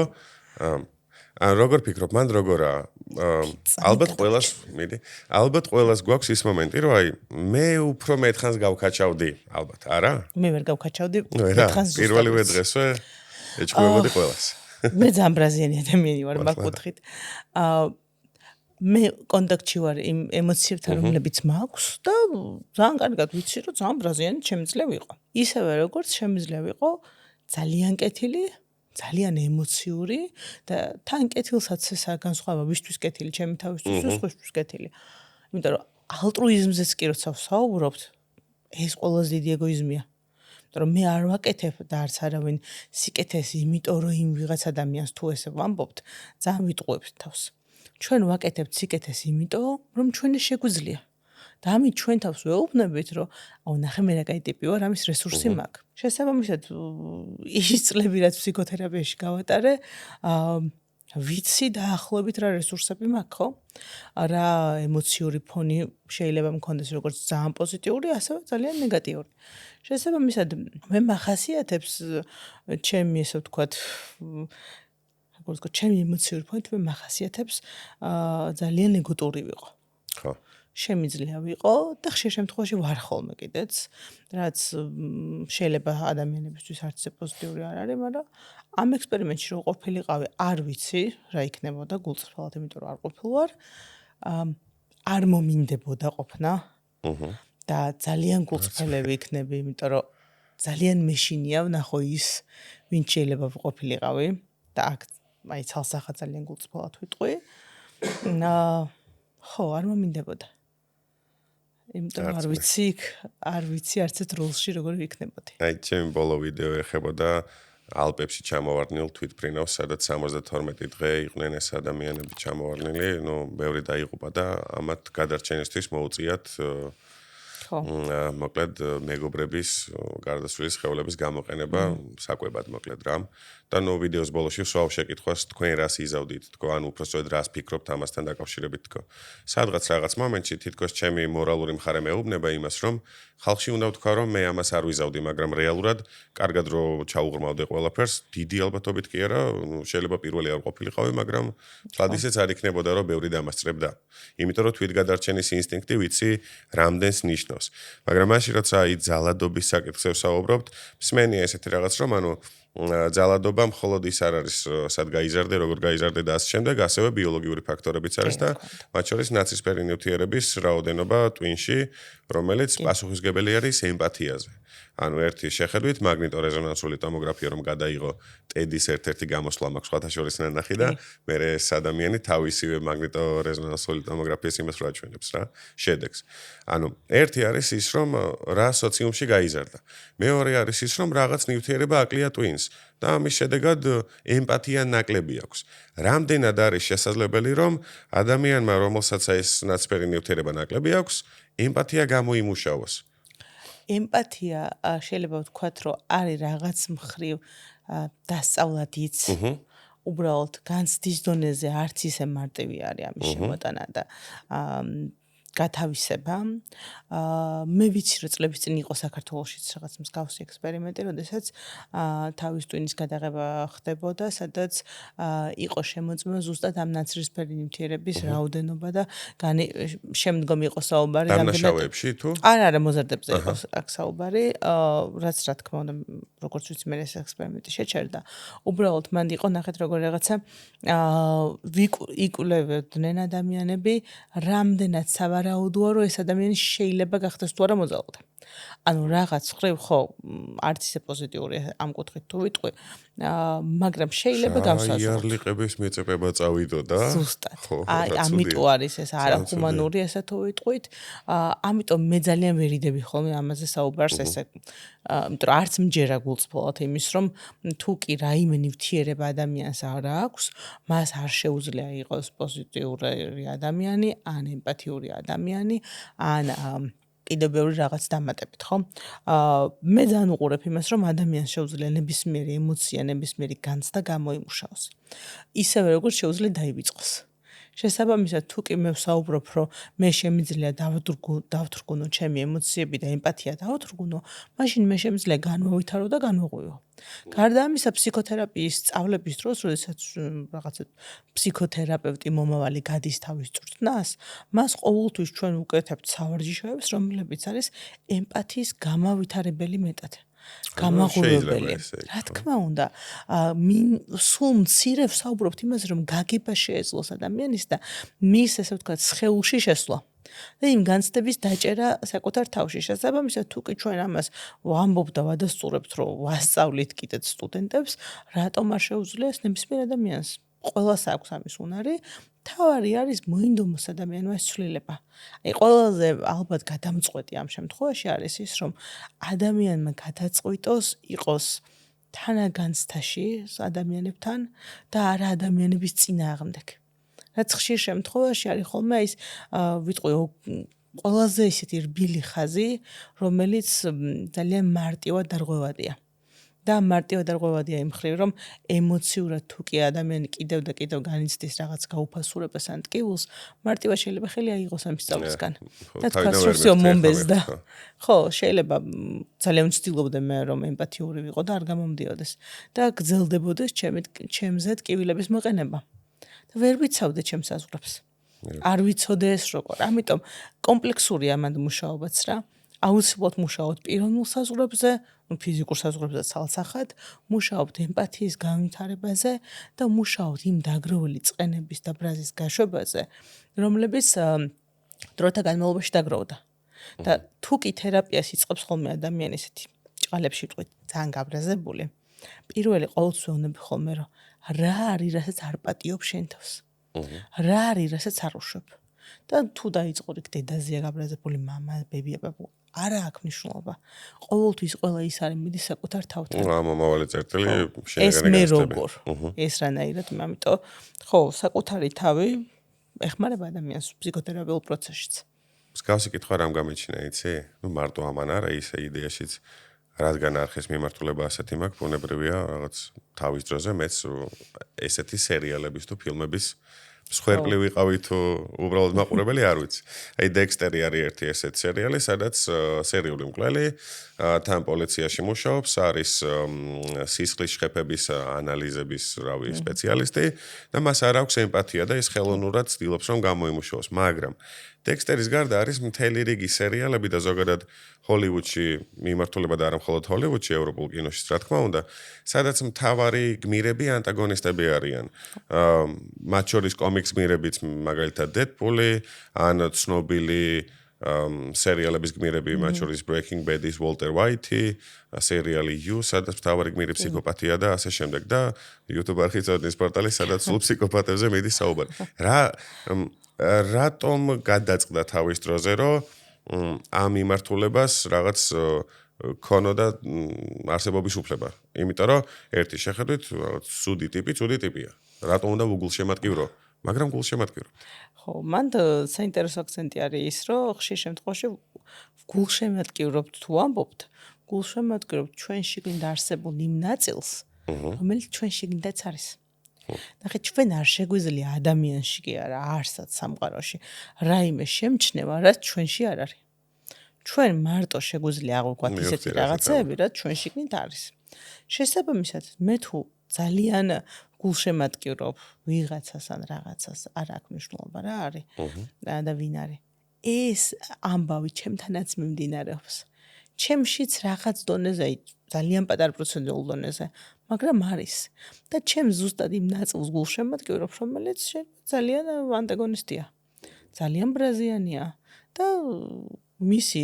Speaker 1: ან როგორ ფიქრობ, მან როგორა ალბათ ყველას გვაქვს ის მომენტი, რომ აი მე უფრო მეთხანს გავქაჩავდი, ალბათ, არა?
Speaker 2: მე ვერ გავქაჩავდი მეთხანს ზუსტად.
Speaker 1: პირველივე დღესვე ეჭვებოდი ყველას.
Speaker 2: მე ძალიან ბრაზიანი ადამიანი ვარ მაგ კუთხით. მე კონტაქტში ვარ იმ ემოციებთან, რომლებიც მაქვს და ძალიან კარგად ვიცი, რომ ძალიან ბრაზიანი შემიძლია ვიყო. ისევე როგორც შემიძლია ვიყო ძალიან კეთილი, ძალიან ემოციური და თან კეთილსაც ესაა განსხვავება, ვისთვის კეთილი, ჩემი თავისთვის, სხვისთვის კეთილი. იმიტომ რომ ალტრუიზმზეც კი როცა ვსაუბრობთ, ეს ყველაზე დიდი ეგოიზმია. იმიტომ რომ მე არ ვაკეთებ და არც არავინ სიკეთეს, იმიტომ რომ იმ ვიღაც ადამიანს თუ ესე ვამბობთ, ძალიან ვიტყუებთ თავს. ჩვენ ვაკეთებთ სიკეთეს იმიტომ, რომ ჩვენ ეს შეგვიძლია. და ამით ჩვენ თავს ვეუბნებით, რომ აუ ნახე მე რა კაი ტიპი ვარ, ამის რესურსი მაქვს. შესაბამისად, ის წლები რაც ფსიქოთერაპიაში გავატარე, ვიცი დაახლოებით რა რესურსები მაქვს, ხო? რა ემოციური ფონი შეიძლება მქონდეს როგორც ძალიან პოზიტიური, ასევე ძალიან ნეგატიური. შესაბამისად, მე მახასიათებს ჩემი ესე ვთქვათ ჩემი ემოციური ფონით მე მახასიათებს ძალიან ნეგატიური ვიყო.
Speaker 1: ხო.
Speaker 2: შემიძლია ვიყო და ხშირ შემთხვევაში ვარ ხოლმე კიდეც, რაც შეიძლება ადამიანებისთვის არც ისე პოზიტიური არ არის, მაგრამ ამ ექსპერიმენტში რო ყოფილიყავი, არ ვიცი რა იქნებოდა გულწრფელად, იმიტომ რომ არ ყოფილვარ, არ მომინდებოდა ყოფნა. და ძალიან გულწრფელები იქნები, იმიტომ რომ ძალიან მეშინია ვნახო ის, ვინ შეიძლება ყოფილიყავი და აქ აი ცალსახად ძალიან გულწრფელად ვიტყვი. ხო, არ მომინდებოდა. იმიტომ არ ვიცი არც ერთ როლში როგორ ვიქნებოდი.
Speaker 1: აი ჩემი ბოლო ვიდეო ეხებოდა
Speaker 3: ალპებში ჩამოვარდნილ თვითფრინავს, სადაც 72 დღე იყვნენ ეს ადამიანები ჩამოვარდნილი, ბევრი დაიღუპა და ამათ გადარჩენისთვის მოუწიათ მოკლედ მეგობრების გარდაცვლილის სხეულების გამოყენება საკვებად მოკლედ რა. და ვიდეოს ბოლოში ვსვავ შეკითხვას თქვენ რას იზავდით, თქო, ან უпростоოდ რას ფიქრობთ ამასთან დაკავშირებით, თქო. სადღაც რაღაც მომენტში თითქოს ჩემი მორალური მხარე მეუბნება იმას, რომ ხალხში უნდა ვთქვა, რომ მე ამას არ ვიზავდი, მაგრამ რეალურად კარგად რო ჩაუღრმავდე ყველაფერს, დიდი ალბათობით კი არა, შეიძლება პირველი არ ყოფილიყავი, მაგრამ თლად ისეც არ იქნებოდა, რომ ბევრი დამასწრებდა. იმიტომ რომ თვითგადარჩენის ინსტინქტი ვიცი რამდენს ნიშნავს. მაგრამ მაშინ როცა ძალადობის საკითხზე ვსაუბრობთ, მსმენია ესეთი რაღაც, რომ ძალადობა მხოლოდ ის არ არის, სად გაიზარდე, როგორ გაიზარდე და ასე შემდეგ, ასევე ბიოლოგიური ფაქტორებიც არის და მათ შორის ნაცრისფერი ნივთიერების რაოდენობა ტვინში, რომელიც პასუხისმგებელი არის ემპათიაზე. ანუ ერთი შეხედვით მაგნიტორეზონანსული ტომოგრაფია რომ გადაიღო ტედის ერთ-ერთი გამოსვლა მაქვს სხვათა შორის ნანახი და მე ეს ადამიანი თავისივე მაგნიტორეზონანსული ტომოგრაფიის იმას რო აჩვენებს რა შედეგს. ანუ ერთი არის ის რომ რა სოციუმში გაიზარდა. მეორე არის ის რომ რაღაც ნივთიერება აკლია ტვინს და ამის შედეგად ემპათია ნაკლები აქვს. რამდენად არის შესაძლებელი რომ ადამიანმა რომელსაც ეს ნაცრისფერი ნივთიერება ნაკლები აქვს, ემპათია გამოიმუშავოს.
Speaker 2: ემპათია შეიძლება ვთქვათ, რომ არის რაღაც მხრივ დასწავლადიც. უბრალოდ განცდის დონეზე არც ისე მარტივი არის ამის შემოტანა და გათავისება. მე ვიცი, რომ წლების წინ იყო საქართველოშიც რაღაც მსგავსი ექსპერიმენტი, როდესაც თავის ტვინის გადაღება ხდებოდა, სადაც იყო შემოწმება ზუსტად ამ ნაცრისფერი ნივთიერების რაოდენობა და შემდგომ იყო საუბარი
Speaker 3: დამნაშავეებში თუ?
Speaker 2: არა, მოზარდებზე იყო აქ საუბარი, რაც რა თქმა უნდა, როგორც ვიცი, მე ეს ექსპერიმენტი შეჩერდა. უბრალოდ მანდ იყო ნახეთ როგორ რაღაცა იკვლევდნენ ადამიანები, რამდენად სავარაუდოა, რომ ეს ადამიანი შეიძლება გახდეს თუ არა მოძალადე. ანუ რაღაც ხრივ ხო, არც ისე პოზიტიური ამ კუთხით თუ ვიტყვი, მაგრამ შეიძლება გავსაზღვროთ.
Speaker 3: იარლიყების მეწება წავიდო და
Speaker 2: ზუსტად. აი, ამიტომ არის ეს არახუმანური ესე თუ ვიტყვით. ამიტომ მე ძალიან ვერიდები ხოლმე ამაზე საუბარს ესე. იმიტომ რომ არც მჯერა გულწრფელად იმის რომ თუ კი რაიმე ნივთიერება ადამიანს არ აქვს, მას არ შეუძლია იყოს პოზიტიური ადამიანი, ან ემპათიური ადამიანი, ან კიდევ ბევრი რაღაც დამატებით, ხო? მე ძალიან უყურებ იმას, რომ ადამიანს შეუძლია ნებისმიერი ემოცია, ნებისმიერი განცდა გამოიმუშაოს. ისევე როგორც შეუძლია დაივიწყოს. შესაბამისად, თუ კი მე ვსაუბრობ, რომ მე შემიძლია დავთრგუნო ჩემი ემოციები და ემპათია დავთრგუნო, მაშინ მე შემიძლია განმოვითარო და განვღვიო. გარდა ამისა, ფსიქოთერაპიის სწავლების დროს, როდესაც რაღაცა ფსიქოთერაპევტი მომავალი გადის თავის წვრთნას, მას ყოველთვის ჩვენ ვუკეთებთ სავარჯიშოებს, რომლებიც არის ემპათიის გამავითარებელი მეტად. გამაღვივებელი. რა თქმა უნდა, სულ მცირე ვსაუბრობთ იმაზე, რომ გაგება შეეძლოს ადამიანის და მის, ესე ვთქვათ, სხეულში შესვლა. და იმ განცდების დაჭერა საკუთარ თავში. შესაბამისად, თუ კი ჩვენ ამას ვამბობ და ვადასტურებთ, რომ ვასწავლით კიდეც სტუდენტებს, რატომ არ შეუძლიათ ნებისმიერ ადამიანს? ყველას აქვს ამის უნარი. თავარი არის მოინდომოს ადამიანმა ცვლილება. აი, ყველაზე ალბათ გადამწყვეტი ამ შემთხვევაში არის ის, რომ ადამიანმა გადაწყვიტოს იყოს თანაგანცდაში ადამიანებთან და არა ადამიანების წინააღმდეგ. რაც ხშირ შემთხვევაში არის ხოლმე ის ვიტყვი ყველაზე ისეთი რბილი ხაზი, რომელიც ძალიან მარტივად დარღვევადია. და მარტივად დარღვევადია იმ მხრივ, რომ ემოციურად თუ კი ადამიანი კიდევ და კიდევ განიცდის რაღაც გაუფასურებას ან ტკივილს, მარტივად შეიძლება ხელი აიღოს ამ სწავლისგან. და თქვას რომ მომბეს და ხო, შეიძლება ძალიან ვცდილობდი მე რომ ემპათიური ვიყო და არ გამომდიოდეს და გრძელდებოდეს ჩემზე ტკივილების მოყენება. და ვერ ვიცავდე ჩემს საზღვრებს. არ ვიცოდე ეს როგორ. ამიტომ კომპლექსურია მანდ მუშაობაც რა. აუცილებლად მუშაობთ პიროვნულ საზღვრებზე, ფიზიკურ საზღვრებზე ცალსახად, მუშაობთ ემპათიის განვითარებაზე და მუშაობთ იმ დაგროვილი წყენების და ბრაზის გაშვებაზე, რომლებიც დროთა განმავლობაში დაგროვდა. და თუ კი თერაპიას იწყებს ხოლმე ადამიანი ესეთი ჭყალებში ვიტყვით, ძალიან გაბრაზებული, პირველი ყოველთვის ვეუბნები ხოლმე, რომ რა არის, რასაც არ პატიობ შენ თავს. რა არის, რასაც არ უშვებ. და თუ დაიწყო იქ დედაზეა გაბრაზებული მამა, ბებია, ბაბუ, არა აქვს მნიშვნელობა. ყოველთვის ყველა ის არის მიდის საკუთარ თავთან.
Speaker 3: მომავალი წერტილი
Speaker 2: ეს
Speaker 3: შენგანი
Speaker 2: მე
Speaker 3: გასწრები.
Speaker 2: როგორ ეს რანაირად, ამიტომ ხო, საკუთარი თავი ეხმარება ადამიანს ფსიქოთერაპიულ პროცესშიც.
Speaker 3: მსგავსი კითხვა რამ გამიჩნია, იცი? მარტო ამან არა, ისე იდეაშიც რადგან არხის მიმართულება ასეთი მაქვს, ბუნებრივია რაღაც თავის დროზე მეც ესეთი სერიალების თუ ფილმების მსხვერპლი ვიყავი თუ უბრალოდ მაყურებელი არ ვიცი. აი დექსტერი არის ერთი ესეთი სერიალი, სადაც სერიული მკვლელი თან პოლიციაში მუშაობს, არის სისხლის შეფების ანალიზების, რავი, სპეციალისტი და მას არ აქვს ემპათია და ის ხელოვნურად ცდილობს რომ გამოიმუშაოს, მაგრამ დექსტერის გარდა არის მთელი რიგი სერიალები და ზოგადად ჰოლივუდში მიმართულება და არა მხოლოდ ჰოლივუდში, ევროპულ კინოშიც რა თქმა უნდა, სადაც მთავარი გმირები ანტაგონისტები არიან. მათ შორის კომიქს გმირებიც, მაგალითად Deadpool-ი, ან ცნობილი სერიალების გმირები, მათ შორის Breaking Bad-ის Walter White-ი, სერიალი You, სადაც მთავარი გმირი ფსიქოპათია და ასე შემდეგ და YouTube არხის წოდნის პორტალი, სადაც სულ ფსიქოპათებზე მიდის საუბარი. რატომ გადაწყდა თავის დროზე, რომ ამ მიმართულებას რაღაც ქონოდა არსებობის უფლება? იმიტომ რომ ერთი შეხედვით ცუდი ტიპია. რატომ უნდა გულშემატკივრო? მაგრამ გულშემატკივრო.
Speaker 2: ხო, მან საინტერესო აქცენტი არის ის, რომ ხშირ შემთხვევაში გულშემატკივრობთ თუ ამბობთ, გულშემატკივრობთ ჩვენ შიგნით არსებულ იმ ნაწილს, რომელიც ჩვენ შიგნითაც არის. ნახეთ, ჩვენ არ შეგვიძლია ადამიანში კი არა, არსად სამყაროში რაიმე შემჩნევა, რაც ჩვენში არ არის. ჩვენ მარტო შეგვიძლია აღვიქვათ ისეთი რაღაცეები, რაც ჩვენ შიგნით არის. შესაბამისად, მე თუ ძალიან გულშემატკივრობ ვიღაცას ან რაღაცას, არ აქვს მნიშვნელობა რა არის და ვინ არის. ეს ამბავი ჩემთანაც მიმდინარეობს. ჩემშიც რაღაც დონეზე, ძალიან პატარა პროცენტულ დონეზე, მაგრამ არის. და ჩემ ზუსტად იმ ნაწილს გულშემატკივრობ, რომელიც ძალიან ანტაგონისტია. ძალიან ბრაზიანია და მისი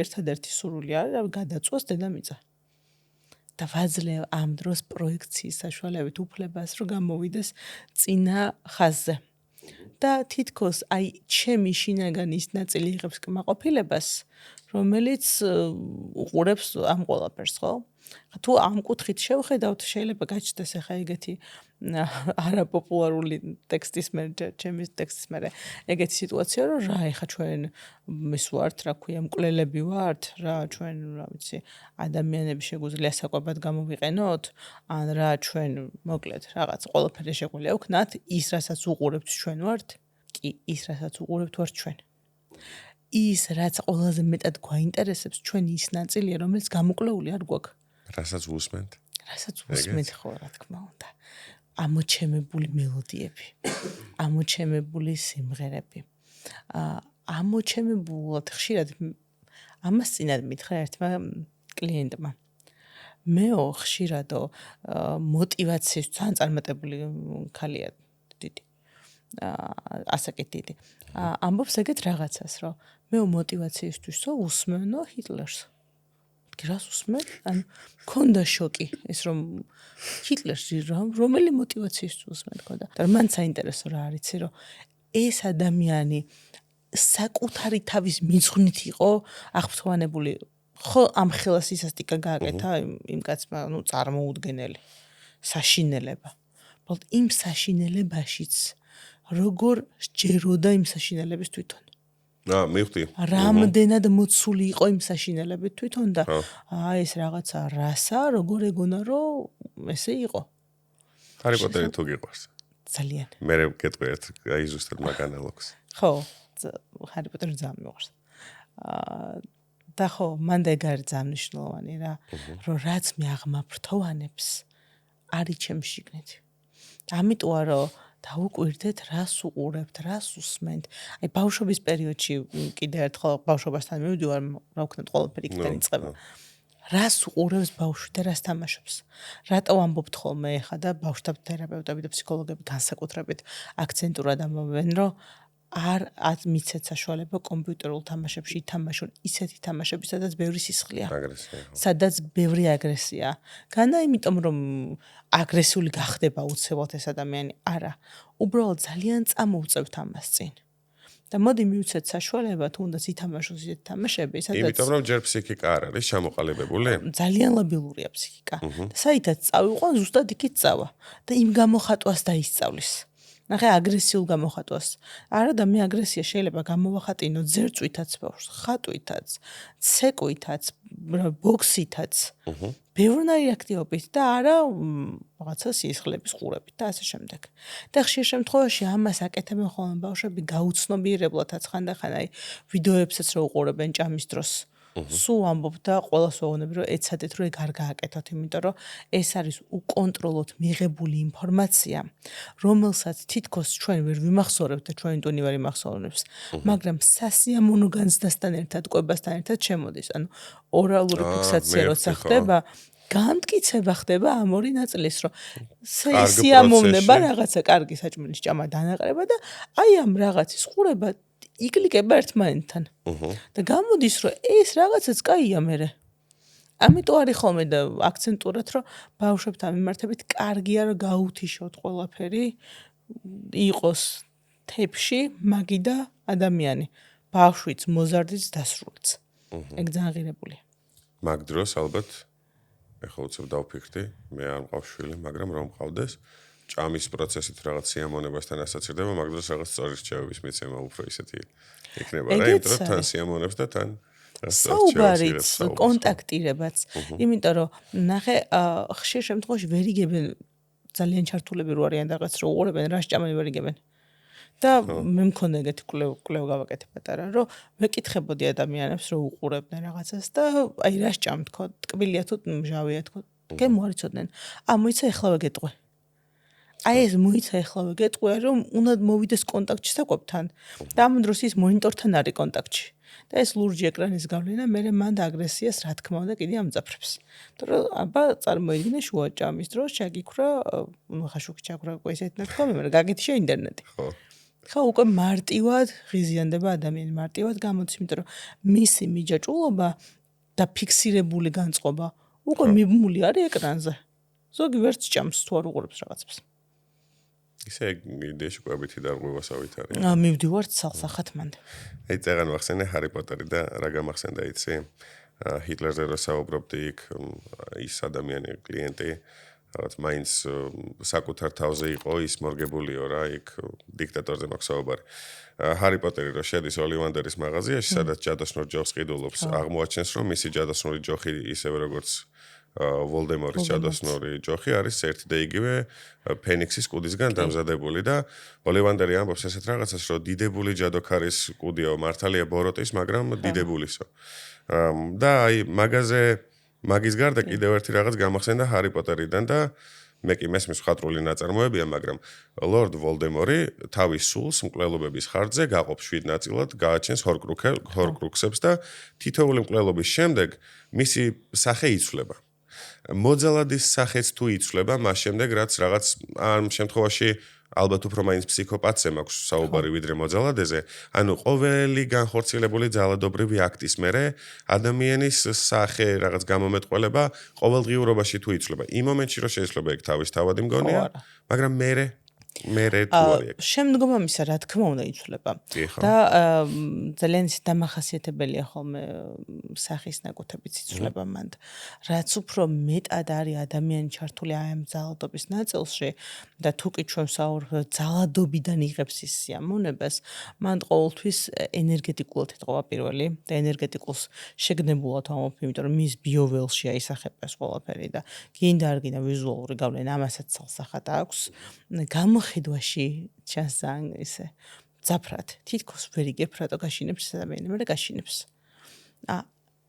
Speaker 2: ერთადერთი სურვილი არის, რომ გადაწვას დედამიწა. და ვაძლევ ამ დროს პროექციის საშუალებით უფლებას, რომ გამოვიდეს წინა ხაზზე. და თითქოს აი ჩემი შინაგანი ის ნაწილი იღებს კმაყოფილებას, რომელიც უყურებს ამ ყველაფერს, ხო? თუ ამ კუთხით შევხედავთ, შეიძლება გაჩნდეს ახლა ეგეთი არაპოპულარული ტექსტის ჩემი ტექსტის მერე ეგეთი სიტუაცია, რომ რა ეხა ჩვენ ის ვართ, რა ქვია, მკვლელები ვართ, რა ჩვენ, რა ვიცი, ადამიანები შეგვიძლია საკვებად გამოვიყენოთ, ან რა ჩვენ, მოკლედ, რაღაც ყველაფერი შეგვიძლია ვქნათ, ის რასაც უყურებთ ჩვენ ვართ, კი, ის რასაც უყურებთ ვართ ჩვენ. ის რაც ყველაზე მეტად გვაინტერესებს, ჩვენ ის ნაწილია, რომელიც გამოკვლეული არ გვაქვს.
Speaker 3: რასაც უსმენთ?
Speaker 2: რასაც უსმენთ ხო, რა თქმა უნდა. ამოჩემებული მელოდიები, ამოჩემებული სიმღერები. ამოჩემებულად ხშირად ამას წინათ მითხრა ერთმა კლიენტმა. მეო ხშირადო მოტივაციის ძალიან წარმატებული ქალია დიდი. ასაკით დიდი. ამბობს ეგეთ რაღაცას, რომ მეო მოტივაციისთვისო უსმენო ჰიტლერს. რას უსმენ? ან მქონდა შოკი, ის რომ ჰიტლერს რომელი მოტივაციით უსმენ მქონდა. და მან საინტერესო რა არის, რომ ეს ადამიანი საკუთარი თავის მიზღვნით იყო აღფრთოვანებული. ხო, ამ ხელას ისასტიკა გააკეთა იმ კაცმა, წარმოუდგენელი საშინელება. ბოლოდ იმ საშინელებაშიც როგორ სჯეროდა იმ საშინელების თვითონ.
Speaker 3: მივხვდი.
Speaker 2: რამდენად მოცული იყო იმ საშინელებით თვითონ და ეს რაღაცა რასა, როგორ ეგონა რომ ესე იყო.
Speaker 3: ჰარი პოტერი თუ გიყვარს?
Speaker 2: ძალიან.
Speaker 3: მე გეტყვი ერთ აი ზუსტად მაგ ანალოგს.
Speaker 2: ხო, ჰარი პოტერი ძალიან მიყვარს. და ხო, მან ეგ არის ძალიან მნიშვნელოვანი რა, რომ რაც მე აღმაფრთოვანებს, არის ჩემს შიგნით. ამიტომ რომ დაუკვირდეთ, რას უყურებთ, რას უსმენთ. აი ბავშვობის პერიოდში კიდე ერთხელ ბავშვობასთან მივდივარ, რა ვქნათ, ყველაფერი იქიდან იწყება. რას უყურებს ბავშვი და რას თამაშობს? რატო ამბობთ ხოლმე ეხა და ბავშვთა თერაპევტები და ფსიქოლოგები განსაკუთრებით აქცენტურად ამბობენ, რომ არ მიცეთ საშუალება კომპიუტერულ თამაშებში ითამაშონ ისეთი თამაშები, სადაც ბევრი სისხლია. სადაც ბევრი აგრესია. განა იმიტომ რომ აგრესიული გახდება უცებად ეს ადამიანი, არა. უბრალოდ ძალიან წამოუწევთ ამას წინ. და მოდი მივცეთ საშუალება თუნდაც ითამაშოს ისეთ თამაშები, სადაც
Speaker 3: იმიტომ რომ ჯერ ფსიქიკა არ არის ჩამოყალიბებული.
Speaker 2: ძალიან ლაბილურია ფსიქიკა. და საითაც წავიყვან, ზუსტად იქით წავა და იმ გამოხატვას დაისწავლის. ნახე აგრესიულ გამოხატვას. არა და მე აგრესია შეიძლება გამოვახატინო ძერწვითაც ბავშვს, ხატვითაც, ცეკვითაც, ბოქსითაც. ბევრნაირი აქტივობით და არა რაღაცა სისხლების ყურებით და ასე შემდეგ. და ხშირ შემთხვევაში ამას აკეთებენ ხოლმე ბავშვები გაუცნობიერებლადაც ხანდახან აი ვიდეოებსაც რო უყურებენ ჭამის დროს. სულ ამბობ და ყველას ვეუბნები რომ ეცადეთ რომ ეგ არ გააკეთოთ, იმიტომ რომ ეს არის უკონტროლოდ მიღებული ინფორმაცია, რომელსაც თითქოს ჩვენ ვერ ვიმახსოვრებთ და ჩვენი ტვინი ვერ იმახსოვრებს, მაგრამ სასიამოვნო განცდასთან ერთად, კვებასთან ერთად შემოდის. ანუ ორალური ფიქსაცია როცა ხდება, გამტკიცება ხდება ამ ორი ნაწილის, რომ სიამოვნება რაღაცა კარგი საჭმელის ჭამა დანაყრება და აი ამ რაღაცის ყურება იკლიკება ერთმანეთთან. და გამოდის, რომ ეს რაღაცაც კაია მერე. ამიტომ არის ხოლმე და აქცენტურად, რომ ბავშვებთან მიმართებით კარგია რომ გაუთიშოთ ყველაფერი, იყოს თეფში, მაგი და ადამიანი. ბავშვიც, მოზარდიც, დასრულიც. ეგ ძალიან ღირებულია.
Speaker 3: მაგ დროს ალბათ ეხლა უცებ დავფიქრდი, მე არ მყავს შვილი, მაგრამ რომ მყავდეს ჭამის პროცესით რაღაც სიამოვნებასთან ასოცირდება, მაგ დროს რაღაც სწორი რჩევების მიცემა უფრო ისეთი იქნება რა, იმიტომ რომ თან სიამოვნებს და თან
Speaker 2: საუბარიც, კონტაქტირებაც. იმიტომ რომ ნახე, ხშირ შემთხვევაში ვერ იგებენ ძალიან ჩართულები რო არიან რაღაც რო უყურებენ, რა სჭამენ ვერ იგებენ. და მე მქონდა ეგეთი კვლევა გავაკეთე პატარა, რომ მეკითხებოდი ადამიანებს რო უყურებდნენ რაღაცას და აი რა სჭამ თქო, ტკბილია თუ მჟავია თქო, გემოარიცოდნენ. მოიცა ეხლავე გეტყვე. აი ეს მოიცა ეხლავე გეტყვე, რომ უნდა მოვიდეს კონტაქტში საკვებთან. და ამ დროს ის მონიტორთან არის კონტაქტში. და ეს ლურჯი ეკრანის გავლენა მე მან და აგრესიას რა თქმა უნდა კიდე ამძაფრებს. იმიტომ რომ აბა წარმოიდგინე შუა ჭამის დროს ჩაგიქრა, ხაშუქი ჩაგვრა ესეთ ნათქვა, მაგრამ გაგითიშა ინტერნეტი. ხო, უკვე მარტივად ღიზიანდება ადამიანი, მარტივად გამოდის, იმიტომ რომ მისი მიჯაჭვულობა და ფიქსირებული განწყობა უკვე მიბმული არის ეკრანზე. ზოგი ვერც ჭამს თუ არ უყურებს რაღაცებს.
Speaker 3: ისე იდეაში კვებითი დარღვევასავით არის.
Speaker 2: მივდივართ სალსახად მანდ.
Speaker 3: აი წეგან ვახსენე ჰარი პოტერი და რა გამახსენდა იცი? ჰიტლერზე რო საუბრობდი იქ ის ადამიანი კლიენტი რაღაც მაინც საკუთარ თავზე იყო ის მორგებულიო რა იქ დიქტატორზე მაქვს საუბარი. ჰარი პოტერი რო შედის ოლივანდერის მაღაზიაში, სადაც ჯადოსნურ ჯოხს ყიდულობს, აღმოაჩენს რომ მისი ჯადოსნური ჯოხი ისევე როგორც ვოლდემორის ჯადოსნური ჯოხი არის ერთი და იგივე ფენიქსის კუდისგან დამზადებული და ოლივანდერი ამბობს ესეთ რაღაცას, რომ დიდებული ჯადოქარის კუდიო მართალია ბოროტის, მაგრამ დიდებულისო. და აი მაგის გარდა კიდევ ერთი რაღაც გამახსენდა ჰარი პოტერიდან და მე კი მესმის მხატვრული ნაწარმოებია, მაგრამ ლორდ ვოლდემორი თავის სულს მკვლელობების ხარჯზე გაყოფს 7 ნაწილად, გააჩენს ჰორკრუქსებს და თითოეული მკვლელობის შემდეგ მისი სახე იცვლება. მოძალადის სახეც თუ იცვლება, მას შემდეგ რაც რაღაც ამ შემთხვევაში ალბათ უფრო მაინც ფსიქოპათზე მაქვს საუბარი ვიდრე მოძალადეზე, ანუ ყოველი განხორციელებული ძალადობრივი აქტის მერე ადამიანის სახე რაღაც გამომეტყველება ყოველდღიურობაში თუ იცვლება. იმ მომენტში რომ შეიძლება ეგ თავის თავად იმგონია, მაგრამ მერე თუ არის.
Speaker 2: შემდგომ ამისა რა თქმა უნდა იცვლება. და ძალიან ისე დამახასიათებელია ხოლმე სახის ნაკუთებიც იცვლება მანდ. რაც უფრო მეტად არის ადამიანი ჩართული ამ ძალადობის ნაწილში და თუ კი ჩვენ საუბრობთ ძალადობიდან იღებს ის სიამოვნებას, მან ყოველთვის ენერგეტიკულად ეთყობა პირველი და ენერგეტიკულს შეგნებულად ამბობ, იმიტომ რომ მის ბიოველში აისახება ეს ყველაფერი და გინდა არ გინდა ვიზუალური გავლენა ამასაც სალსახად აქვს. ხედვაში ჩანს ძალიან ისე ძაფრად. თითქოს ვერ იგებ რატო გაშინებს ადამიანი, მაგრამ გაშინებს.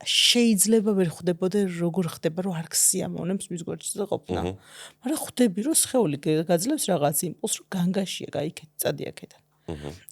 Speaker 2: შეიძლება ვერ ხვდებოდე როგორ ხდება რომ არ გსიამოვნებს მის გვერდზე ყოფნა. მაგრამ ხვდები რომ სხეული გაძლევს რაღაც იმპულსს რომ განგაშია, გაიქეთ, წადი აქედან.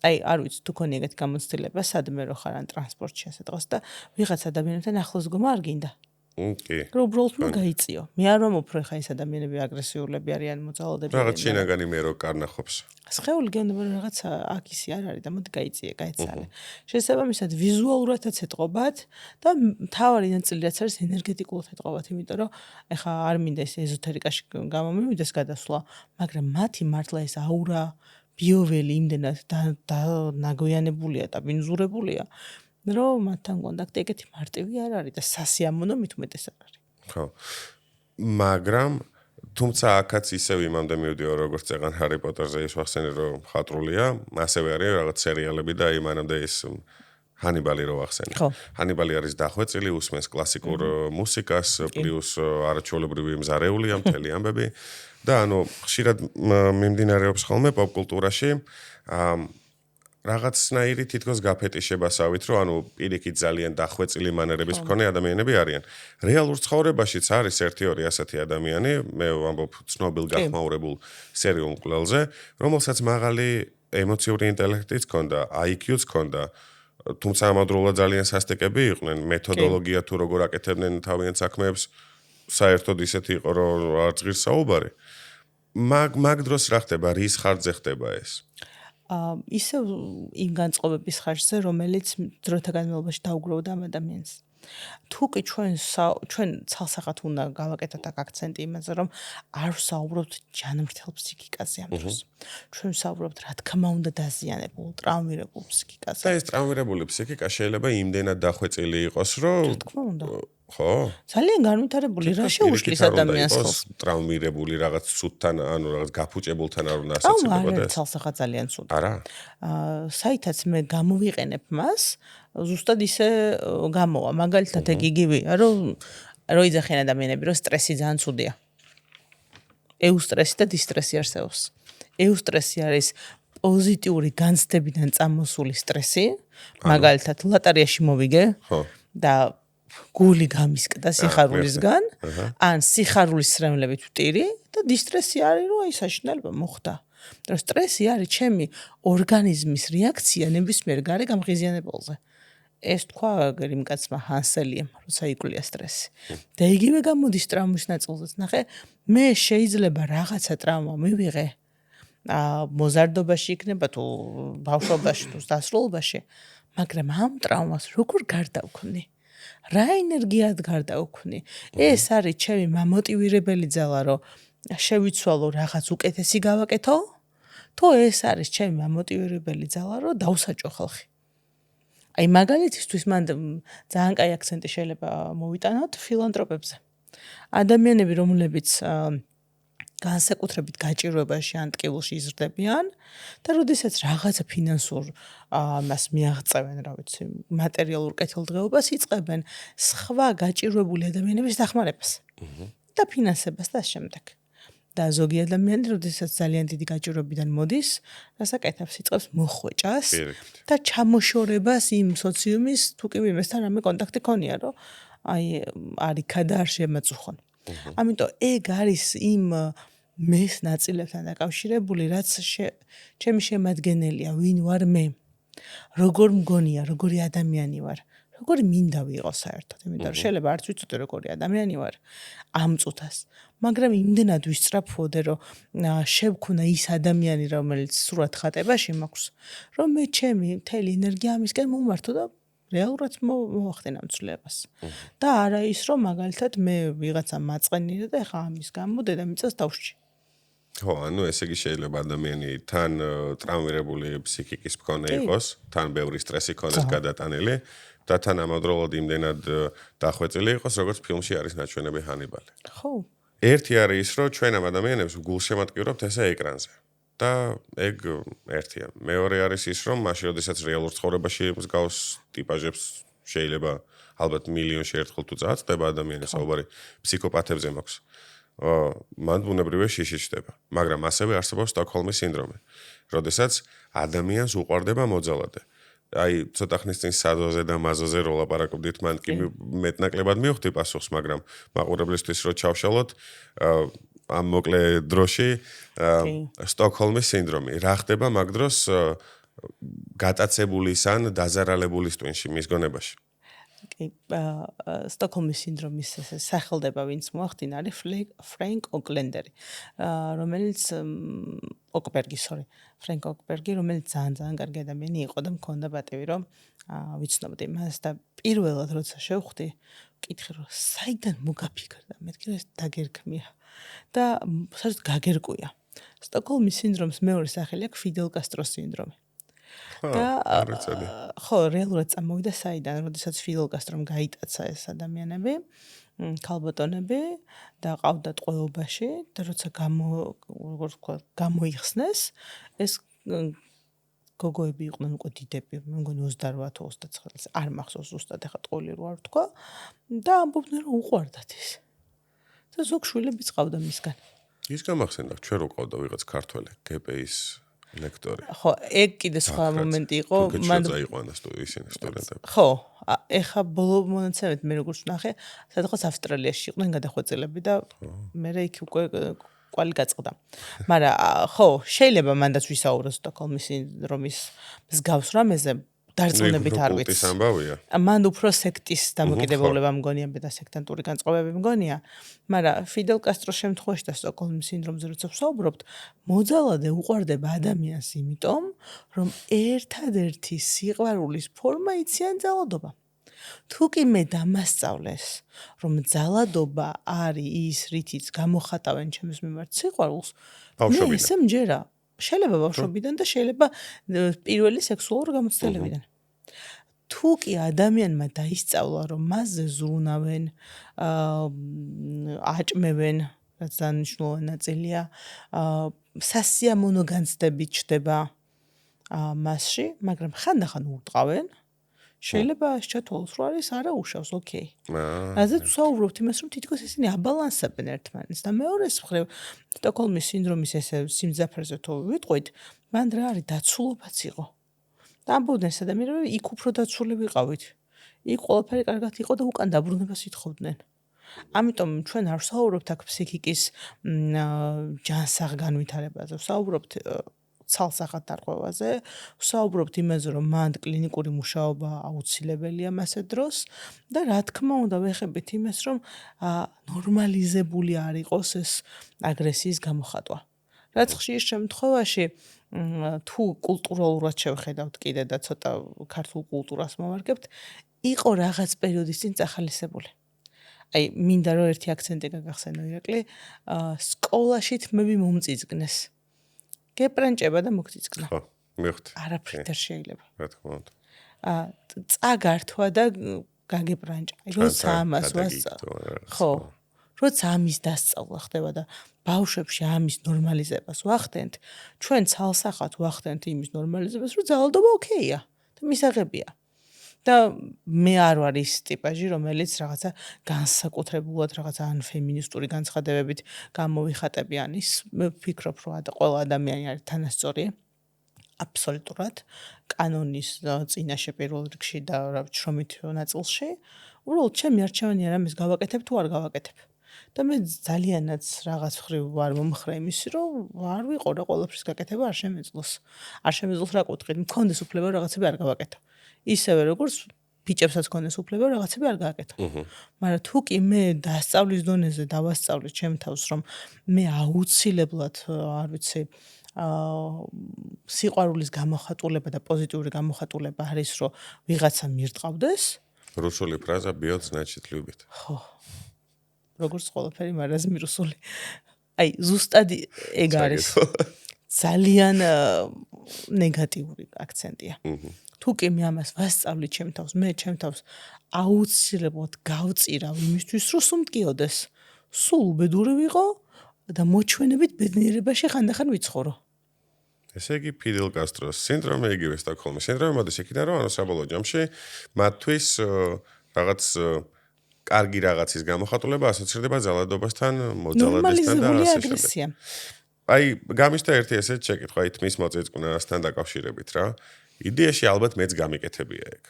Speaker 2: აი არ ვიცი თუ ქონი ეგეთი გამოცდილება, სადმე რო ხარ ან ტრანსპორტში ასე დღეს და ვიღაც ადამიანთან ახლოს გომა არ გინდა.
Speaker 3: კი.
Speaker 2: რომ უბრალოდ გაიწიო. მე არ ვამოფრე ხა ის ადამიანები აგრესიულები არიან, მოძალადები.
Speaker 3: რაღაც შინაგანი მე რო კარნახობს.
Speaker 2: სხეული გენდება რაღაც აკისი არ არის და მოდი გაიწიე, გაეცალე. შესაბამისად ვიზუალურადაც ეთყობათ და მთავარი ნაწილი რაც არის ენერგეტიკულად ეთყობათ, იმიტომ რომ ეხა არ მინდა ეს ეზოთერიკაში გამომივიდეს გადასვლა, მაგრამ მათი მართლა ეს აურა, ბიოველი იმდენად ნაგვიანებულია და ბინძურებულია, რომ მათთან კონტაქტი ეგეთი მარტივი არ არის და სასიამოვნო მით უმეტეს არ არის.
Speaker 3: ხო. მაგრამ თუმცა აქაც ისევ იმამდე მივდივარ როგორც წეგან ჰარი პოტერზე ის ვახსენე რომ ხატრულია, ასევე არის რაღაც სერიალები და იმ მანამდე ის ჰანიბალი რო ვახსენე. ჰანიბალი არის დახვეწილი, უსმენს კლასიკურ მუსიკას, პლუს არაჩვეულებრივი მზარეულია, მთელი ამბები და ანუ ხშირად მიმდინარეობს ხოლმე პოპკულტურაში რაღაცნაირი თითქოს გაფეტიშებასავით, რომ ანუ პირიქით ძალიან დახვეწილი მანერების მქონე ადამიანები არიან. რეალურ ცხოვრებაშიც არის 1-2 ასეთი ადამიანი, მე ვამბობ ცნობილ გახმაურებულ სერიულ მკვლელზე, რომელსაც მაღალი ემოციური ინტელექტიც ჰქონდა, IQ-ც ჰქონდა, თუმცა ამავდროულად ძალიან სასტიკები იყვნენ, მეთოდოლოგია თუ როგორ აკეთებდნენ თავიანთ საქმეებს, საერთოდ ისეთი იყო, რომ არც ღირს საუბარი. მაგ დროს რა ხდება, რის ხარჯზე ხდება ეს?
Speaker 2: ისე იმ განწყობების ხარჯზე, რომელიც დროთა განმავლობაში დაუგროვდა ამ ადამიანს. თუ კი ჩვენ ცალსახად უნდა გავაკეთოთ აქ აქცენტი იმაზე, რომ არ ვსაუბრობთ ჯანმრთელ ფსიქიკაზე ამ დროს. ჩვენ ვსაუბრობთ, რა თქმა უნდა, დაზიანებულ, ტრავმირებულ ფსიქიკაზე.
Speaker 3: და ეს ტრავმირებული ფსიქიკა შეიძლება იმდენად დახვეწილი იყოს, რომ
Speaker 2: რა თქმა უნდა.
Speaker 3: ხო?
Speaker 2: ძალიან განვითარებული, რა შეუშლის ადამიანს ხელს?
Speaker 3: ტრავმირებული რაღაც ცუდთან, ანუ რაღაც გაფუჭებულთან არ უნდა ასოცირდებოდეს.
Speaker 2: არა, ცალსახად ძალიან ცუდი.
Speaker 3: არა?
Speaker 2: საითაც მე გამოვიყენებ მას, ზუსტად ისე გამოვა. მაგალითად ეგ იგივეა, რომ იძახიან ადამიანები, რომ სტრესი ძალიან ცუდია. ეუსტრესი და დისტრესი არსებობს. ეუსტრესი არის პოზიტიური განცდებიდან წამოსული სტრესი, მაგალითად ლოტარიაში მოვიგე და გული გამისკდა სიხარულისგან, ან სიხარულის სრემლებით ვტირი და დისტრესი არის, რომ აი საშინელება მოხდა. რომ სტრესი არის ჩემი ორგანიზმის რეაქცია ნებისმიერ გარე გამღიზიანებელზე. ეს თქვა იმ კაცმა ჰანსელიემ, როცა იკვლია სტრესი. და იგივე გამოდის ტრავმის ნაწილზეც. ნახე, მე შეიძლება რაღაცა ტრავმა მივიღე, მოზარდობაში იქნება თუ ბავშვობაში თუ დასრულობაში, მაგრამ ამ ტრავმას როგორ გარდავქმნი? რა ენერგიად გარდავქმნი? ეს არის ჩემი მამოტივირებელი ძალა, რომ შევიცვალო რაღაც უკეთესი გავაკეთო, თუ ეს არის ჩემი მამოტივირებელი ძალა, რომ დავსაჭო ხალხი. აი მაგალითისთვის მან ძალიან კაი აქცენტი შეიძლება მოვიტანოთ ფილანტროპებზე. ადამიანები, რომლებიც განსაკუთრებით გაჭირვებაში ან ტკივილში იზრდებიან და როდესაც რაღაცა ფინანსურ მას მიაღწევენ, რა ვიცი, მატერიალურ კეთილდღეობას იწყებენ სხვა გაჭირვებული ადამიანების დახმარებას და ფინანსებას და შემდეგ. და ზოგი ადამიანი, როდესაც ძალიან დიდი გაჭირვებიდან მოდის, რასაკეთებს, იწყებს მოხვეჭას და ჩამოშორებას იმ სოციუმის თუ კი ვინმესთან რამე კონტაქტი ქონია, რომ აი არიქა და არ შემაწუხონ. ამიტომ ეგ არის იმ მეს ნაწილებთან დაკავშირებული, რაც ჩემი შემადგენელია, ვინ ვარ მე, როგორ მგონია, როგორი ადამიანი ვარ, როგორი მინდა ვიყო საერთოდ, იმიტომ რომ შეიძლება არც ვიცოდე როგორი ადამიანი ვარ ამ წუთას, მაგრამ იმდენად ვისწრაფვოდე, რომ შევქუნა ის ადამიანი, რომელიც სრულად ხატებაში მაქვს, რომ მე ჩემი მთელი ენერგია ამისკენ მომართო და რეალურად მოახდინა ცვლილებას. და არა ის, რომ მაგალითად მე ვიღაცა მაწყენია და ეხა ამის გამო დედამიწას დავშჭი.
Speaker 3: ხო, ანუ ესე იგი შეიძლება ადამიანი თან ტრავმირებული ფსიქიკის მქონე იყოს, თან ბევრი სტრესი ქონდეს გადატანილი და თან ამავდროულად იმდენად დახვეწილი იყოს, როგორც ფილმში არის ნაჩვენები ჰანიბალი.
Speaker 2: ხო.
Speaker 3: ერთი არის ის, რომ ჩვენ ამ ადამიანებს გულშემატკივრობთ ესე ეკრანზე. და ეგ ერთია. მეორე არის ის, რომ მაშინ როდესაც რეალურ ცხოვრებაში მსგავს ტიპაჟებს შეიძლება ალბათ მილიონში ერთხელ თუ წააცდება ადამიანის საუბარი ფსიქოპათებზე მაქვს. მან ბუნებრივია შიში ჩდება, მაგრამ ასევე არსებობს სტოკჰოლმის სინდრომი, როდესაც ადამიანს უყვარდება მოძალადე. აი, ცოტა ხნის წინ სადოზე და მაზოზე რო ლაპარაკობდით, მან კი მეტნაკლებად მივხვდი პასუხს, მაგრამ მაყურებლისთვის რო ჩავშალოთ, ამ მოკლე დროში სტოკჰოლმის სინდრომი. რა ხდება მაგ დროს გატაცებულის ან დაზარალებულის ტვინში მის გონებაში?
Speaker 2: სტოკჰოლმის სინდრომის სახელდება, ვინც მოახდინა, არის ფრენკ ოკლენდერი, რომელიც ფრენკ ოკბერგი, რომელიც ძალიან კარგი ადამიანი იყო და მქონდა პატივი, რომ ვიცნობდი მას და პირველად როცა შევხვდი, ვკითხე, რომ საიდან მოგაფიქრდა, მეთქი, რომ ეს დაგერქმია და საერთოდ გაგერკვია. სტოკჰოლმის სინდრომის მეორე სახელი აქვს ფიდელ კასტროს სინდრომი. და ხო, რეალურად წამოვიდა საიდან, როდესაც ფიდელ კასტრომ გაიტაცა ეს ადამიანები, ქალბატონები და ყავდათ ყოელობაში და როცა გამოიხსნეს, ეს გოგოები იყვნენ უკვე დიდები, მე მგონი 28-29 წელს, არ მახსოვს ზუსტად ახლა ტყუილი რო არ ვთქვა და ამბობდნენ რომ უყვარდათ ის. და ზოგ შვილებიც ყავდა მისგან.
Speaker 3: ის გამახსენდა, ჩვენ რო ყავდა ვიღაც ქართველი, GPI-ის ლექტორი.
Speaker 2: ხო, ეგ კიდე სხვა მომენტი იყო,
Speaker 3: მან დაიყვანა ისინი სტუდენტები.
Speaker 2: ხო, ეხა ბოლო მონაცემებით მე როგორც ვნახე, სადღაც ავსტრალიაში იყვნენ გადახვეწილები და მე იქ უკვე კვალი გაწყდა. მაგრამ ხო, შეიძლება მანდაც ვისაუბროთ სტოკჰოლმის სინდრომის მსგავს რამეზე, დარწმუნებით არ ვიცი.
Speaker 3: ის ამბავია.
Speaker 2: მან უფრო სექტის დამოკიდებულება მგონია და სექტანტური განწყობები მგონია, მაგრამ ფიდელ კასტროს შემთხვევაში და სტოკჰოლმის სინდრომზე როცა ვსაუბრობთ, მოძალადე უყვარდება ადამიანს იმიტომ, რომ ერთადერთი სიყვარულის ფორმა იციან ძალადობა. თუ კი მე დამასწავლეს, რომ ძალადობა არის ის, რითიც გამოხატავენ ჩემს მიმართ სიყვარულს, მე ესე მჯერა. შეიძლება ბავშვობიდან და შეიძლება პირველი სექსუალური გამოცდილებიდან. თუ კი ადამიანმა დაისწავლა, რომ მასზე ზრუნავენ, აჭმევენ, რაც დანიშნულოვანი ნაწილია, სასიამოვნო განცდები ჩდება მასში, მაგრამ ხანდახან ურტყავენ, შეიძლება შეჩათვალოს, რომ არის არა უშავს, ოკეი. რაზეც ვსაუბრობთ იმას, რომ თითქოს ისინი აბალანსებენ ერთმანეთს და მეორეს მხრივ სტოკჰოლმის სინდრომის ესე სიმძაფრეზე თუ ვიტყვით, მან რა არის დაცულობაც იყო. და ამბობდნენ ეს ადამიანები, იქ უფრო დაცული ვიყავით. იქ ყველაფერი კარგად იყო და უკან დაბრუნებას ითხოვდნენ. ამიტომ ჩვენ არ ვსაუბრობთ აქ ფსიქიკის ჯანსაღ განვითარებაზე, ვსაუბრობთ ცალსახად დარღვევაზე, ვსაუბრობთ იმაზე, რომ მანდ კლინიკური მუშაობა აუცილებელია მასეთ დროს და რა თქმა უნდა ვეხებით იმას, რომ ნორმალიზებული არ იყოს ეს აგრესიის გამოხატვა. რაც ხშირ შემთხვევაში თუ კულტურალურად შევხედავთ კიდე და ცოტა ქართულ კულტურას მოვარგებთ, იყო რაღაც პერიოდის წინ წახალისებული. აი, მინდა რომ ერთი აქცენტი გაგახსენო ირაკლი, სკოლაში თმები მომწიძგნეს. გეპრანჭება და მოგწიძგნა.
Speaker 3: ხო, მივხვდი.
Speaker 2: არაფრით არ შეიძლება.
Speaker 3: რა თქმა უნდა.
Speaker 2: წაგართვა და გაგეპრანჭა. აი, როცა ამას ხო, როცა ამის დასწავლა ხდება და ბავშვებში ამის ნორმალიზებას ვახდენთ, ჩვენ ცალსახად ვახდენთ იმის ნორმალიზებას, რომ ძალადობა ოკეია და მისაღებია. და მე არ ვარ ის ტიპაჟი, რომელიც რაღაცა განსაკუთრებულად რაღაცა ან ფემინისტური განცხადებებით გამოვიხატებიან ის, მე ვფიქრობ, რომ ყველა ადამიანი არის თანასწორი, აბსოლუტურად, კანონის წინაშე პირველ რიგში და შრომით ნაწილში. უბრალოდ ჩემი არჩევანი არ ამის გავაკეთებ თუ არ გავაკეთებ. და მე ძალიანაც რაღაც ხრივ ვარ მომხრე იმისი, რომ არ ვიყო რა ყველაფრის გაკეთება არ შემეძლოს. არ შემეძლოს რა კუთხით, მქონდეს უფლება რაღაცები არ გავაკეთო. ისევე როგორც ბიჭებსაც ქონდეს უფლება რაღაცები არ გააკეთო. მაგრამ თუ კი მე დასწავლის დონეზე დავასწავლე ჩემ თავს, რომ მე აუცილებლად, არ ვიცი, სიყვარულის გამოხატულება და პოზიტიური გამოხატულება არის, რომ ვიღაცა მირტყავდეს.
Speaker 3: რუსული ფრაზა ბიოთ значит любит.
Speaker 2: ხო. როგორც ყველაფერი მარაზმი რუსული. აი, ზუსტად ეგ არის. ძალიან ნეგატიური აქცენტია. თუ კი მე ამას ვასწავლი ჩემ თავს, მე ჩემ თავს აუცილებლად გავწირავ იმისთვის, რომ სულ მткиოდეს. სულ უბედური ვიყო და მოჩვენებით ბედნიერებაში ხანდახან ვიცხოვრო.
Speaker 3: ესე იგი ფიდელ კასტროს სინდრომი, იგივე სტოკჰოლმის სინდრომი, მოდის იქიდან რომ ანუ საბოლოო ჯამში მათთვის რაღაც კარგი რაღაცის გამოხატულება ასოცირდება ძალადობასთან, მოძალადესთან და ასე შემდეგ. აი, გამიშთა ერთი ესეთ შეკითხვა, აი თმის მოწიწკვნასთან დაკავშირებით რა. იდეაში ალბათ მეც გამიკეთებია ეგ.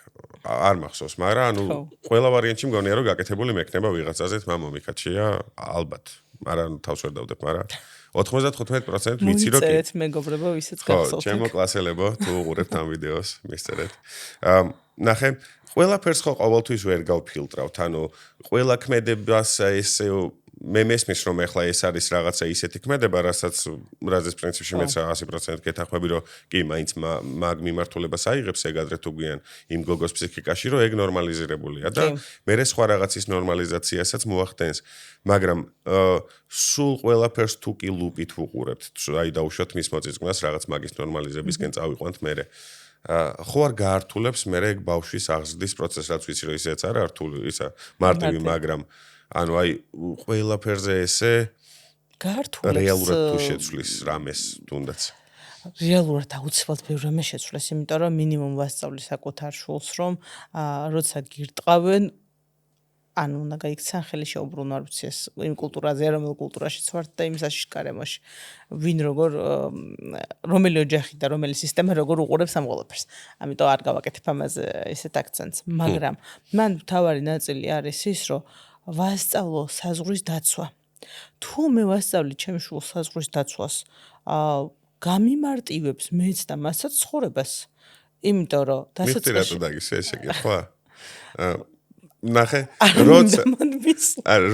Speaker 3: არ მახსოვს, მაგრამ ანუ ყველა ვარიანტში მგონია რომ გაკეთებული მექნება ვიღაცაზე თმა მომიქაჩია, ალბათ. მაგრამ თავს ვერ დავდებ, მაგრამ 95% ვიცი რომ
Speaker 2: მიწერეთ მეგობრებო, ვისაც გახსოვთ.
Speaker 3: ხო, ჩემო კლასელებო, თუ უყურებთ ამ ვიდეოს, მისწერეთ. ნახე, ყველაფერს ხო ყოველთვის ვერ გავფილტრავთ, ანუ ყველა ქმედებას ესე მე მესმის რომ ეხლა ეს არის რაღაცა ისეთი ქმედება, რაზეც პრინციპში მეც 100% გეთანხმები, რომ კი მაინც მაგ მიმართულებას აიღებს ეგ ადრე თუ გვიან იმ გოგოს ფსიქიკაში, რომ ეგ ნორმალიზირებულია და მე სხვა რაღაცის ნორმალიზაციასაც მოახდენს, მაგრამ სულ ყველაფერს თუ კი ლუპით ვუყურებთ, აი დაუშვათ მის მოწიწკნას რაღაც მაგის ნორმალიზებისკენ წავიყვანთ მერე. ხო არ გაართულებს მერე ეგ ბავშვის აღზრდის პროცესს, რაც ვიცი რომ ისეც არა რთული, ისა მარტივი, მაგრამ ანუ აი ყველაფერზე ესე
Speaker 2: გაართულებს
Speaker 3: რეალურად თუ შეცვლის რამეს თუნდაც.
Speaker 2: რეალურად აუცილებლად ბევრ რამეს შეცვლის, იმიტომ რომ მინიმუმ ვასწავლი საკუთარ შულს, რომ როცა გირტყავენ, ანუ უნდა გაიქცან ხელი შეუბრუნო, არ ვიცი ეს იმ კულტურაზე, რომელ კულტურაშიც ვართ და იმ საშიშკარემოში. ვინ როგორ რომელი ოჯახი და რომელი სისტემა როგორ უყურებს ამ ყველაფერს. ამიტომ არ გავაკეთებ ამაზე ესეთ აქცენტს, მაგრამ მან მთავარი ნაწილი არის ის, რომ ვასწავლო საზღვრის დაცვა. თუ მე ვასწავლი ჩემ შულს საზღვრის დაცვას, გამიმარტივებს მეც და მასაც ცხოვრებას. იმიტომ რომ
Speaker 3: დასაწყისში რატო დაგის ეს შეკითხვა? ნახე,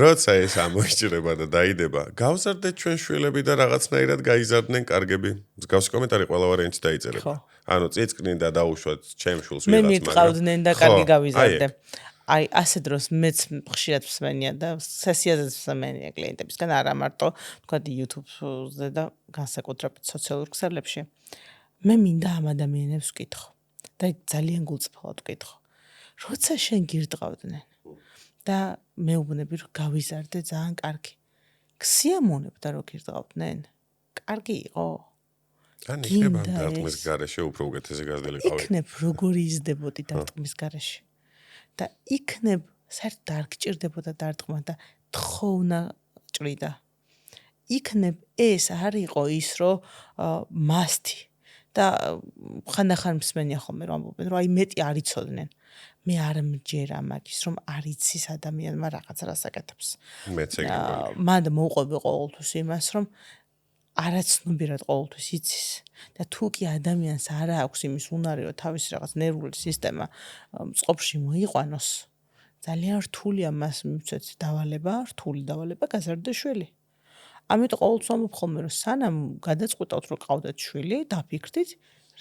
Speaker 3: როცა ეს ამოიჭრება და დაიდება, გავზარდეთ ჩვენ შვილები და რაღაცნაირად გაიზარდნენ კარგები. მსგავსი კომენტარი ყველა ვარიანტში დაიწერება. ანუ წიწკნი და დაუშვათ ჩემ შულს ვიღაც,
Speaker 2: მაგრამ მე მიყავდნენ და კარგი გავიზარდე. აი, ასე დროს მეც ხშირად მსმენია და სესიაზეც მსმენია კლიენტებისგან, არა მარტო, თქვა YouTube-ზე და განსაკუთრებით სოციალურ ქსელებში. მე მინდა ამ ადამიანებს ვკითხო და ძალიან გულწრფელად ვკითხო. როცა შენ გირტყავდნენ და მეუბნები რომ გავიზარდე ძალიან კარგი. ქსიამოვნებდა რომ გირტყავდნენ? კარგი იყო?
Speaker 3: ან იქნება დარტყმის გარეშე უფრო უკეთესი გაზრდილი ყავი.
Speaker 2: იქნებ როგორი იზრდებოდი დარტყმის გარეშე. და იქნებ საერთოდ არ გჭირდებოდა დარტყმა და თხოვნა ჭრიდა. იქნებ ეს არ იყო ის რომ მასთი და ხანდახან მსმენია ხოლმე რომ ამბობენ რომ აი მეტი არ იცოდნენ. მე არ მჯერა მაგის რომ არ იცის ადამიანმა რაღაც რას აკეთებს.
Speaker 3: მეც ეგ მგონია.
Speaker 2: მან მოუყვები ყოველთვის იმას რომ არაცნობიერად ყოველთვის იცის და თუ კი ადამიანს არ აქვს იმის უნარი რომ თავისი რაღაც ნერვული სისტემა მწყობრში მოიყვანოს, ძალიან რთულია მას მივცეთ დავალება, რთული დავალება გაზარდე შვილი. ამიტომ ყოველთვის ამბობ ხოლმე რომ სანამ გადაწყვეტავთ რომ ყავდეთ შვილი, დაფიქრდით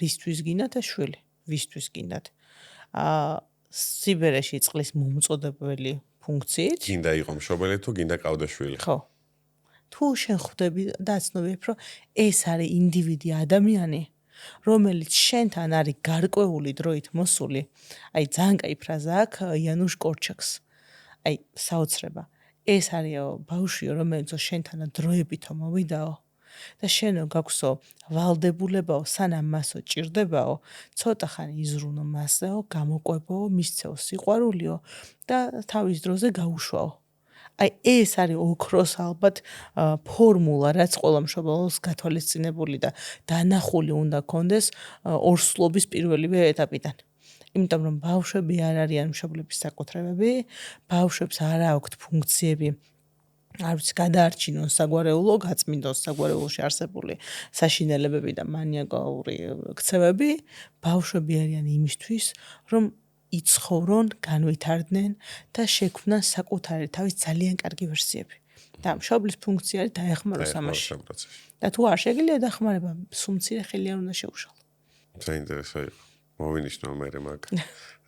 Speaker 2: რისთვის გინდათ ეს შვილი, ვისთვის გინდათ. სიბერეში წყლის მომწოდებელი ფუნქციით
Speaker 3: გინდა იყო მშობელი თუ გინდა ყავდა შვილი.
Speaker 2: ხო. თუ შენ ხვდები და აცნობებ, რომ ეს არის ინდივიდი ადამიანი, რომელიც შენთან არის გარკვეული დროით მოსული, აი ძალიან კაი ფრაზა აქვს იანუშ კორჩაკს. აი საოცრება. ეს არის ბავშვი, რომელიც შენთან დროებითო მოვიდაო და შენო გაქვსო ვალდებულებაო, სანამ მასო ჭირდებაო, ცოტა ხანი იზრუნო მასეო, გამოყვებო, მისცეო სიყვარულიო და თავის დროზე გაუშვაო. აი ეს არის ოქროს ალბათ ფორმულა, რაც ყველა მშობელს გათვალისწინებული და დანახული უნდა კონდეს ორსულობის პირველივე ეტაპიდან. იმიტომ რომ ბავშვები არ არიან მშობლების საკუთრებები, ბავშვებს არ აქვთ ფუნქციები, არ ვიცი, გადაარჩინონ საგვარეულო, გაწმინდონ საგვარეულოში არსებული საშინელებები და მანიაკალური ქცევები, ბავშვები არიან იმისთვის, რომ იცხოვრონ, განვითარდნენ და შექმნან საკუთარი თავის ძალიან კარგი ვერსიები. და მშობლის ფუნქცია არის დაეხმაროს ამაში. და თუ არ შეგიძლია დახმარება, სულ მცირე ხელი არ უნდა შეუშალო.
Speaker 3: საინტერესო იყო. მოვინიშნო მე მაგ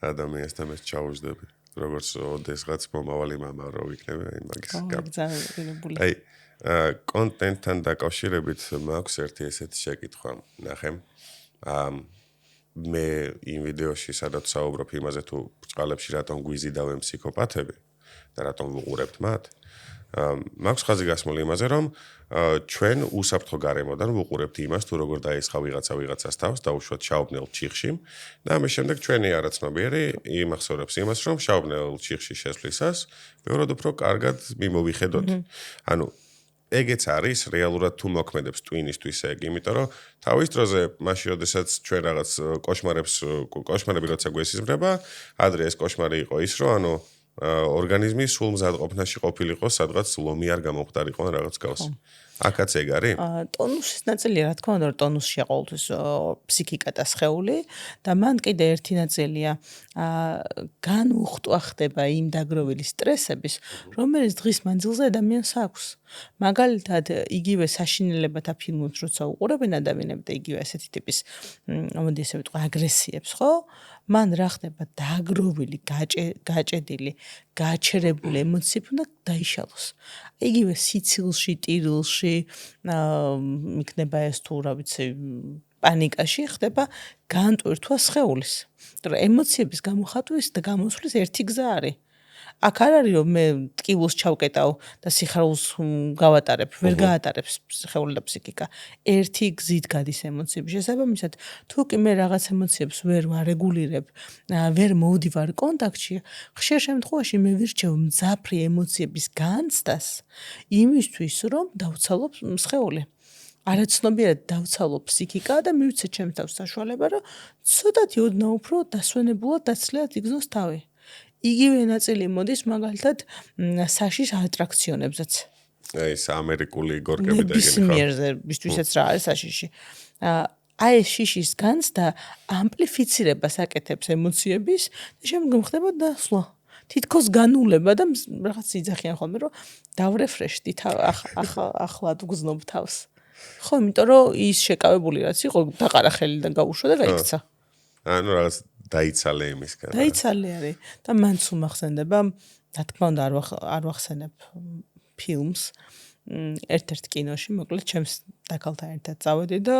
Speaker 3: ადამიანს და მე ჩაუждები. როგორც ოდესღაც მომავალი მამა რო ვიქნები მაგის
Speaker 2: გაგზავნებული.
Speaker 3: აი კონტენტთან დაკავშირებით მაქვს ერთი ესეთი შეკითხვა, ნახე. მე იმ ვიდეოში სადაც საუბრობ იმაზე თუ ბრწყალებში რატომ გვიზიდავენ ფსიქოპათები და რატომ ვუყურებთ მათ. მაქვს ხაზი გასმული იმაზე, რომ ჩვენ უსაფრთხო გარემოდან ვუყურებთ იმას, თუ როგორ დაესხა ვიღაცას თავს, დაუშვათ შაუბნელ ჩიხში და ამის შემდეგ ჩვენი არაცნობიერი იმახსოვრებს იმას, რომ შაუბნელ ჩიხში შესვლისას ბევრად უფრო კარგად მიმოვიხედოთ. ანუ ეგეც არის რეალურად თუ მოქმედებს ტვინისთვის ეგ, იმიტომ რომ თავის დროზე მაშინ როდესაც ჩვენ რაღაც კოშმარები როცა გვესიზმრება, ადრე ეს კოშმარი იყო ის, რომ ანუ ორგანიზმი სულ მზადყოფნაში ყოფილიყო, სადღაც ლომი არ გამომხდარიყო ან რაღაც გავსი. აქაც ეგ არის?
Speaker 2: ტონუსის ნაწილია, რა თქმა უნდა, რომ ტონუსშია ყოველთვის ფსიქიკა და სხეული და მან კიდე ერთი ნაწილია განუხტვა ხდება იმ დაგროვილი სტრესების, რომელიც დღის მანძილზე ადამიანს აქვს. მაგალითად, იგივე საშინელებათა ფილმებს როცა უყურებენ ადამიანები და იგივე ასეთი ტიპის, მოდი ესე ვიტყვი, აგრესიებს, ხო? მან რა ხდება დაგროვილი, გაჭედილი, გაჩერებული ემოციები უნდა დაიშალოს. იგივე სიცილში, ტირილში, იქნება ეს თუ რა ვიცი, პანიკაში ხდება განტვირთვა სხეულის. იმიტომ რომ ემოციების გამოხატვის და გამოსვლის ერთი გზა არის. აქ არ არის რომ მე ტკივილს ჩავკეტავ და სიხარულს გავატარებ, ვერ გაატარებს სხეული და ფსიქიკა. ერთი გზით გადის ემოციების შესაბამისად, თუ კი მე რაღაც ემოციებს ვერ ვარეგულირებ, ვერ მოვდივარ კონტაქტში, ხშირ შემთხვევაში მე ვირჩევ მძაფრი ემოციების განცდას იმისთვის, რომ დავცალო სხეული. არაცნობიერად დავცალო ფსიქიკა და მივცე ჩემს თავს საშუალება, რომ ცოტათი ოდნავ უფრო დასვენებულად დაცლად იგზნოს თავი. იგივე ნაწილი მოდის მაგალითად საშიშ ატრაქციონებზეც.
Speaker 3: აი ეს ამერიკული გორკები და ეგენი ხო?
Speaker 2: ბისმიერზე, ვისთვისაც რა არის საშიში. აი ეს შიშის განცდა ამპლიფიცირებას აკეთებს ემოციების და შემდგომ ხდება დასვლა. თითქოს განულება და რაღაც იძახიან ხოლმე, რომ დავრეფრეშდი ახლად ვგზნობ თავს. ხო, იმიტომ რომ ის შეკავებული რაც იყო, დაყარა ხელი და გაუშვა და გაიქცა.
Speaker 3: ანუ რაღაც დაიცალე იმისგან.
Speaker 2: დაიცალე არის და მანც უმახსენდება, რა თქმა უნდა არ ვახსენებ ფილმს. ერთ-ერთ კინოში, მოკლედ ჩემს დაქალთან ერთად წავედი და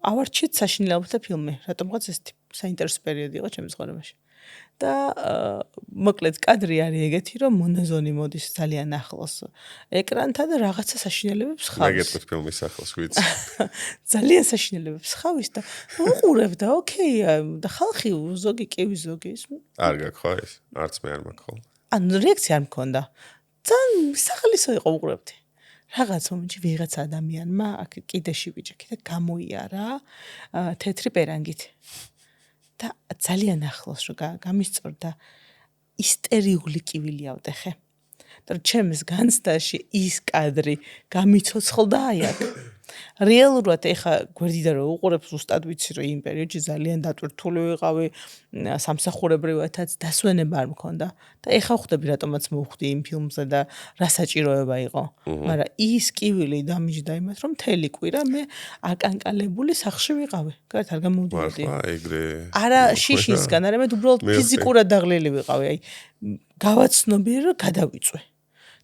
Speaker 2: ავარჩიეთ საშინელებათა ფილმი. რატომღაც ეს საინტერესო პერიოდი იყო ჩემს ცხოვრებაში. და მოკლედ კადრი არის ეგეთი, რომ მონაზონი მოდის ძალიან ახლოს ეკრანთან და რაღაცა საშინელებებს ხავს.
Speaker 3: მეგეთქვით ფილმის სახელს, ვიცი.
Speaker 2: ძალიან საშინელებებს ხავს და უყურებ და ოკეია და ხალხი ზოგი კივი ზოგი ის.
Speaker 3: არ გაქვს ხო ეს? არც მე არ მაქვს ხოლმე.
Speaker 2: ანუ რეაქცია არ მქონდა. ძალიან სახალისო იყო უყურებდი. რაღაც მომენტში ვიღაც ადამიანმა აქ კიდეში ვიჭი და გამოიარა თეთრი პერანგით. და ძალიან ახლოს რომ გამისწორდა ისტერიული კივილი ავტეხე. და ჩემს განცდაში ის კადრი გამიცოცხლდა აი აქ. რეალურად ეხა გვერდიდან რომ უყურებ ზუსტად ვიცი რომ იმ პერიოდში ძალიან დატვირთული ვიყავი, სამსახურებრივადაც დასვენება არ მქონდა და ეხა ხვდები რატომაც მოვხვდი იმ ფილმზე და რა საჭიროება იყო. მაგრამ ის კივილი დამიჯდა იმას რომ მთელი კვირა მე აკანკალებული სახლში ვიყავი. გარეთ არ გამოვდიოდი.
Speaker 3: მართლა ეგრე.
Speaker 2: არა შიშისგან, არამედ უბრალოდ ფიზიკურად დაღლილი ვიყავი. აი გავაცნობიერე რომ გადავიწვე.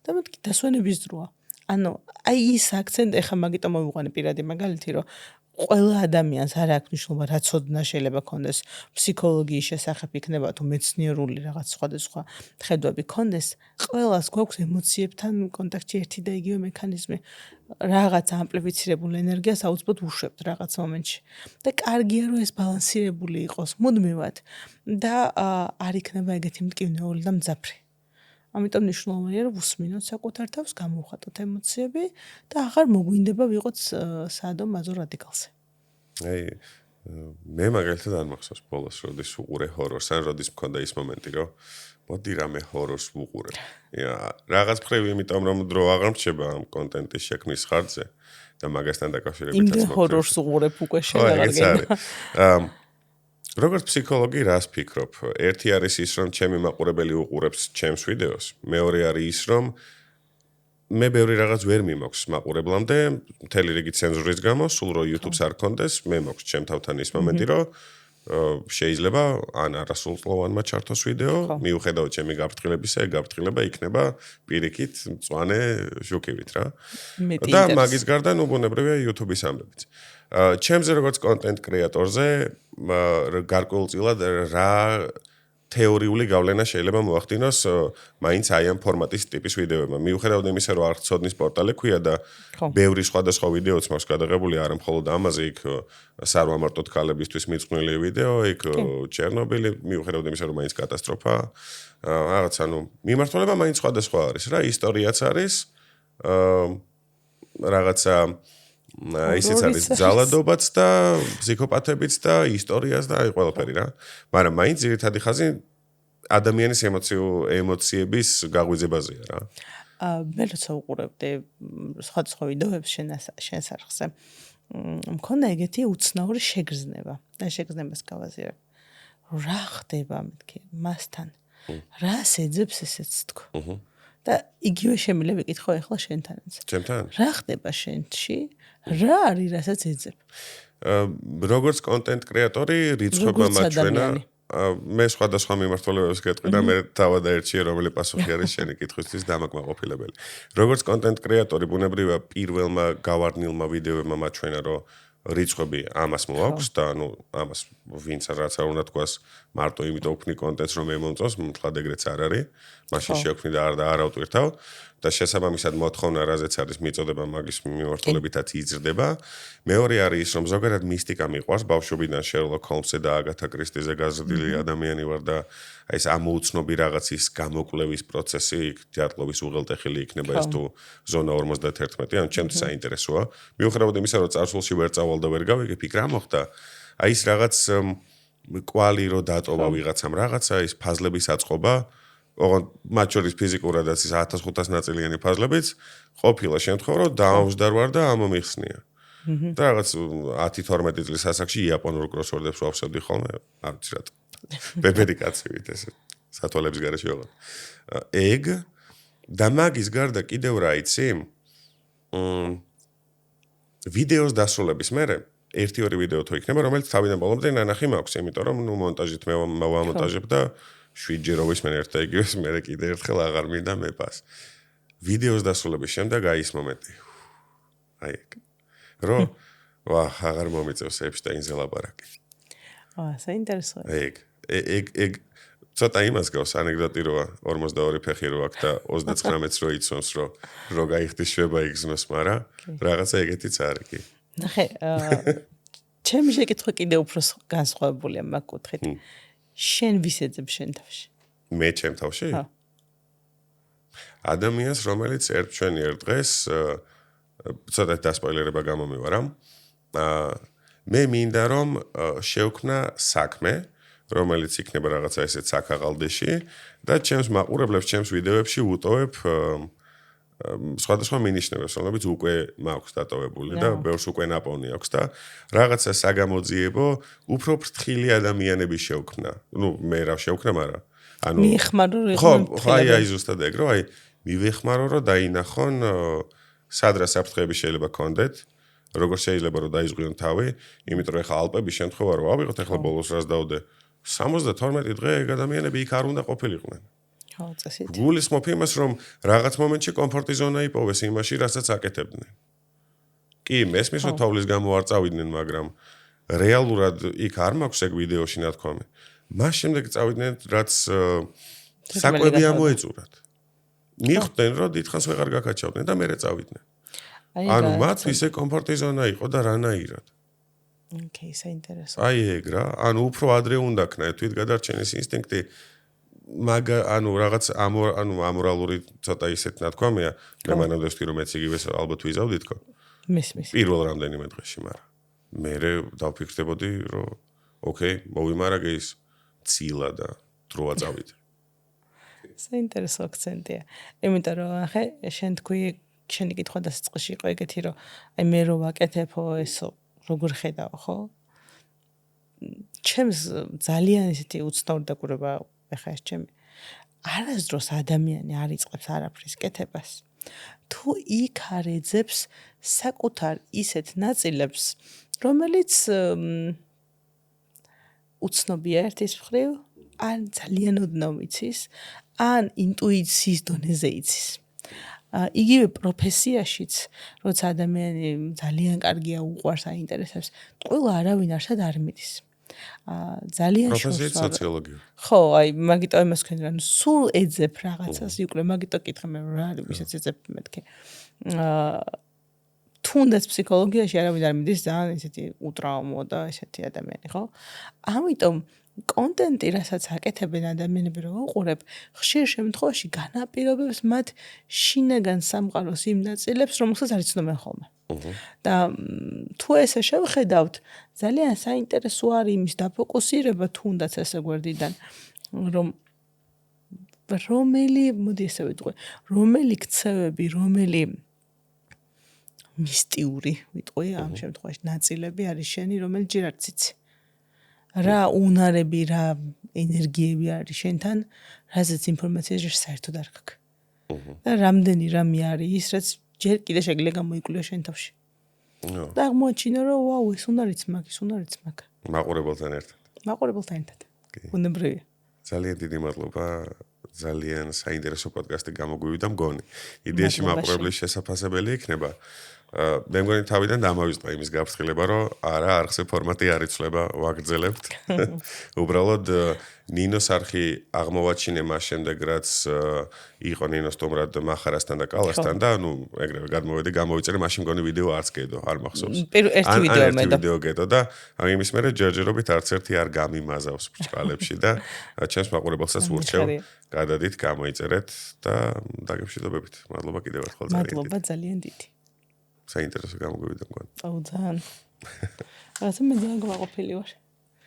Speaker 2: და მეთქი დასვენების დროა. ანუ აი ის აქცენტი ეხა მაგიტომ მოვიყვანე პირადი მაგალითი რომ ყველა ადამიანს არ აქვს მნიშვნელობა რა ცოდნა შეიძლება ქონდეს ფსიქოლოგიის შესახებ იქნება თუ მეცნიერული რაღაც სხვადასხვა ხედვები ქონდეს ყველას გვაქვს ემოციებთან კონტაქტში ერთი და იგივე მექანიზმი რაღაც ამპლიფიცირებულ ენერგიას აუცილებლად უშვებთ რაღაც მომენტში და კარგია რომ ეს ბალანსირებული იყოს მუდმივად და არ იქნება ეგეთი მტკივნეული და მძაფრი. ამიტომ მნიშვნელოვანია რომ უსმინოთ საკუთარ თავს, გამოვხატოთ ემოციები და აღარ მოგვინდება ვიყოთ საადო მაზო რადიკალზე.
Speaker 3: აი მე მაგალითად არ მახსოვს ბოლოს როდის უყურე ჰორორს, ან როდის მქონდა ის მომენტი, რომ მოდი რამე ჰორორს ვუყურებ. რაღაც მხრივ იმიტომ რომ დრო აღარ მრჩება ამ კონტენტის შექმნის ხარჯზე და მაგასთან დაკავშირებითაც
Speaker 2: იმდენ ჰორორს უყურებ უკვე შეგარგენა.
Speaker 3: როგორც ფსიქოლოგი რას ფიქრობ? ერთი არის ის, რომ ჩემი მაყურებელი უყურებს ჩემს ვიდეოს, მეორე არის ის, რომ მე ბევრი რაღაც ვერ მიმოქვს მაყურებლამდე, მთელი რიგი ცენზურის გამო, სულ რო YouTube-ს არ კონდეს, მე მოქვს ჩემ თავთან ის მომენტი, რომ შეიძლება ან არასრულწლოვანმა ჩართოს ვიდეო, მიუხედავად ჩემი გაფრთხილებისა, ეგ გაფრთხილება იქნება პირიქით მწვანე ჟუკივით რა. და მაგის გარდა ნუბუნებრივია YouTube-ის ამბებიც. ჩემზე როგორც კონტენტ კრეატორზე გარკვეულწილად რა თეორიული გავლენა შეიძლება მოახდინოს მაინც აი ამ ფორმატის ტიპის ვიდეოებმა. მიუხედავად იმისა, რომ არც ცოდნის პორტალი ქვია და ბევრი სხვადასხვა ვიდეოც მაქვს გადაღებული, არა მხოლოდ ამაზე, იქ სარვამარტოდ ქალებისთვის მიწყვნილი ვიდეო, იქ ჩერნობილი, მიუხედავად იმისა, რომ მაინც კატასტროფა, რაღაც ანუ მიმართულება მაინც სხვადასხვა არის რა, ისტორიაც არის, რაღაცა ისიც არის ძალადობაც და ფსიქოპათებიც და ისტორიაც და აი ყველაფერი რა. მაგრამ მაინც ძირითადი ხაზი ადამიანის ემოციების გაღვიძებაზეა რა.
Speaker 2: მე როცა უყურებდი სხვადასხვა ვიდეოებს შენს არხზე, მქონდა ეგეთი უცნაური შეგრძნება. და შეგრძნებას გავაზიარებ. რა ხდება მეთქი მასთან? რას ეძებს ესეც თქო? და იგივე შემიძლია ვიკითხო ახლა შენთანაც.
Speaker 3: ჩემთან?
Speaker 2: რა ხდება შენში? რა არის რასაც ეძებ?
Speaker 3: როგორც კონტენტ კრეატორი რიცხვება მაჩვენა მე სხვადასხვა მიმართულებებს გეტყვი და მე თავად აერჩიე რომელი პასუხი არის შენი კითხვისთვის დამაკმაყოფილებელი. როგორც კონტენტ კრეატორი ბუნებრივია პირველმა გავარდნილმა ვიდეოებმა მაჩვენა რომ რიცხვები ამას მოაქვს და ანუ ამას ვინც რაც არ უნდა თქვას მარტო იმიტომ ვქნი კონტენტს რომ ემომწონს მთლად ეგრეც არ არის მაშინ შევქმნი და არ ავტვირთავ და შესაბამისად მოთხოვნა რაზეც არის მიწოდება მაგის მიმართულებითაც იზრდება მეორე არის ის რომ ზოგადად მისტიკა მიყვარს ბავშვობიდან შერლოკ ჰოლმსზე და აგათა კრისტიზე გაზრდილი ადამიანი ვარ და აი ეს ამოუცნობი რაღაცის გამოკვლევის პროცესი ჯარტყობის უღელტეხილი იქნება ეს თუ ზონა 51 ან ჩემთვის საინტერესოა მიუხედავად იმისა რომ წარსულში ვერ წავალ და ვერ გავიგებ იქ რა მოხდა აი ეს რაღაც კვალი რო დატოვა ვიღაცამ რაღაცა ის ფაზლების აწყობა ოღონდ მათ შორის ფიზიკურადაც ის 1500 ნაწილიანი ფაზლებიც ყოფილა შემთხვევა რომ დაამждар ვარ და ამომიხსნია და რაღაც 10-12 წლის ასაკში იაპონურ კროსვორდებს ვავსებდი ხოლმე არ ვიცი რატო ბებედი კაცივით ეს სათვალების გარეშე ვიყავ ეგ და მაგის გარდა კიდევ რა იცი ვიდეოს დასრულების მერე 1-2 ვიდეო თუ იქნება რომელიც თავიდან ბოლომდე ნანახი მაქვს იმიტომ რომ ნუ მონტაჟით მე ვამონტაჟებ და 7-ჯერ ვისმენ ერთ და იგივეს მერე კიდე ერთხელ აღარ მინდა მეპას ვიდეოს დასრულების შემდეგ აი ეს მომენტი აი ეგ რო ვა აღარ მომიწევს ეპშტაინზე ლაპარაკი
Speaker 2: საინტერესოა
Speaker 3: ეგ ცოტა იმას გავს ანეკდოტი როა 42 ფეხი რო აქვს და 39-ს რო იცვამს რო გაიხდის შვება იგზნოს მაგრამ რაღაცა ეგეთიც არის კი
Speaker 2: ნახე ჩემი შეკითხვა კიდე უფრო განსხვავებულია მაგ კუთხით შენ ვის ეძებ შენ თავში
Speaker 3: მე ჩემ თავში ადამიანს რომელიც ჩვენი ერთ დღეს ცოტა დასპოილერება გამომივარა მე მინდა რომ შევქმნა საქმე რომელიც იქნება რაღაცა ესეც საქაღალდეში და ჩემს მაყურებლებს ჩემს ვიდეოებში ვუტოვებ სხვადასხვა მინიშნებებს რომლებიც უკვე მაქვს დატოვებული და ბევრს უკვე ნაპოვნი აქვს და რაღაცა საგამოძიებო უფრო ფრთხილი ადამიანების შევქმნა ნუ მე რა შევქმნა მაგრამ ანუ
Speaker 2: მიეხმარო
Speaker 3: ხო აი ზუსტად ეგ რომ აი მივეხმარო რომ დაინახონ სად რა საფრთხეები შეიძლება კონდეთ როგორ შეიძლება რომ დაიზღვიონ თავი იმიტომ რომ ეხლა ალპების შემთხვევა რო ავიღოთ ეხლა ბოლოს რას დავდე 72 დღე ეგ ადამიანები იქ არ უნდა ყოფილიყვნენ
Speaker 2: ხო წესით
Speaker 3: გულისხმობ იმას რომ რაღაც მომენტში კომფორტი ზონა იპოვეს იმაში რასაც აკეთებდნენ კი მესმის რომ თოვლის გამო არ წავიდნენ მაგრამ რეალურად იქ არ მაქვს ეგ ვიდეოში ნათქვამი მას შემდეგ წავიდნენ რაც საკვები ამოეწურათ მიხვდნენ რომ დიდხანს ვეღარ გაკაჩავდნენ და მერე წავიდნენ ანუ მათთვის ეს კომფორტი ზონა იყო და რანაირად
Speaker 2: ოკეი საინტერესო
Speaker 3: აი ეგ რა ანუ უფრო ადრე უნდა ქნა თვითგადარჩენის ინსტინქტი მაგ ანუ რაღაც ამორალური ცოტა ისეთ ნათქვამია მე მანამდე ვთქვი რომ მეც იგივეს ალბათ ვიზავდი თქო
Speaker 2: მესმის
Speaker 3: პირველ რამდენიმე დღეში მაგრამ მე დავფიქრდებოდი რომ ოკეი მოვიმარაგე ის ცილა და დროა წავიდე
Speaker 2: საინტერესო აქცენტია იმიტომ რომ ახე შენ თქვი შენი კითხვა დასაწყისში იყო ეგეთი რომ აი მე რო ვაკეთებო ესო როგორ ხედავ ხო ჩემს ძალიან ისეთი უცნაური დაკვირვება ეხა ეს ჩემი არასდროს ადამიანი არ იწყებს არაფრის კეთებას თუ იქ არ ეძებს საკუთარ ისეთ ნაწილებს რომელიც უცნობია ერთის მხრივ ან ძალიან ოდნავ იცის ან ინტუიციის დონეზე იცის იგივე პროფესიაშიც როცა ადამიანი ძალიან კარგია უყვარს აინტერესებს ყველა არავინ არსად არ მიდის ძალიან
Speaker 3: პროფესიით სოციოლოგია
Speaker 2: ხო აი მაგიტო იმას თქვენ რა სულ ეძებ რაღაცას იკლე მაგიტო კითხე მე რა არის ვისაც ეძებ მეთქე თუნდაც ფსიქოლოგიაში არავინ არ მიდის ძალიან ისეთი უტრაუმო და ესეთი ადამიანი ხო ამიტომ კონტენტი რასაც აკეთებენ ადამიანები რომ უყურებ ხშირ შემთხვევაში განაპირობებს მათ შინაგან სამყაროს იმ ნაწილებს რომელსაც არ იცნობენ ხოლმე და თუ ესე შევხედავთ ძალიან საინტერესო არის იმის დაფოკუსირება თუნდაც ესე გვერდიდან რომ რომელი, მოდი ესე ვიტყვი, რომელი ქცევები, რომელი მისტიური, ვიტყვი, ამ შემთხვევაში ნაწილები არის შენი, რომელიც ჯერ არ ციცი. რა უნარები, რა ენერგიები არის შენთან, რაზეც ინფორმაცია ჯერ საერთოდ არ გაქვს. და რამდენი რამე არის ის, რაც ჯერ კიდე შეგიძლია გამოიკვლიო შენ თავში. და აღმოაჩინო, რომ ვაუ, ეს უნარიც მაქვს, ის უნარიც მაქვს.
Speaker 3: მაყურებელთან ერთად.
Speaker 2: მაყურებელთან ერთად. უნებრივია.
Speaker 3: ძალიან დიდი მადლობა. ძალიან საინტერესო პოდკასტი გამოგვივიდა მგონი. იდეაში მაყურებლის შესაძლებელი იქნება. მე მგონი თავიდან დამავიწყდა იმის გაფრთხილება, რომ არა, არხზე ფორმატი არ იცვლება, ვაგრძელებთ. უბრალოდ ნინოს არხი აღმოვაჩინე მას შემდეგ, რაც იყო ნინოს სტუმრად მახარასთან და კალასთან და ეგრევე გადმოვედი, გამოვიწერე, მაშინ მგონი ვიდეო არც გედო, არ მახსოვს.
Speaker 2: ერთი ვიდეო მე და
Speaker 3: ვიდეო გედო და იმის მერე ჯერჯერობით არც ერთი არ გამიმაზავს ბრწყალებში და ჩემს მაყურებელსაც ვურჩევ, გადადით, გამოიწერეთ და დაგემშვიდობებით. მადლობა კიდევ ერთხელ ძალიან.
Speaker 2: მადლობა ძალიან დიდი.
Speaker 3: საინტერესო გამოგვივიდა მგონი.
Speaker 2: აუ ძალიან. რაღაცა მე ძალიან გვაყოფილი ვარ.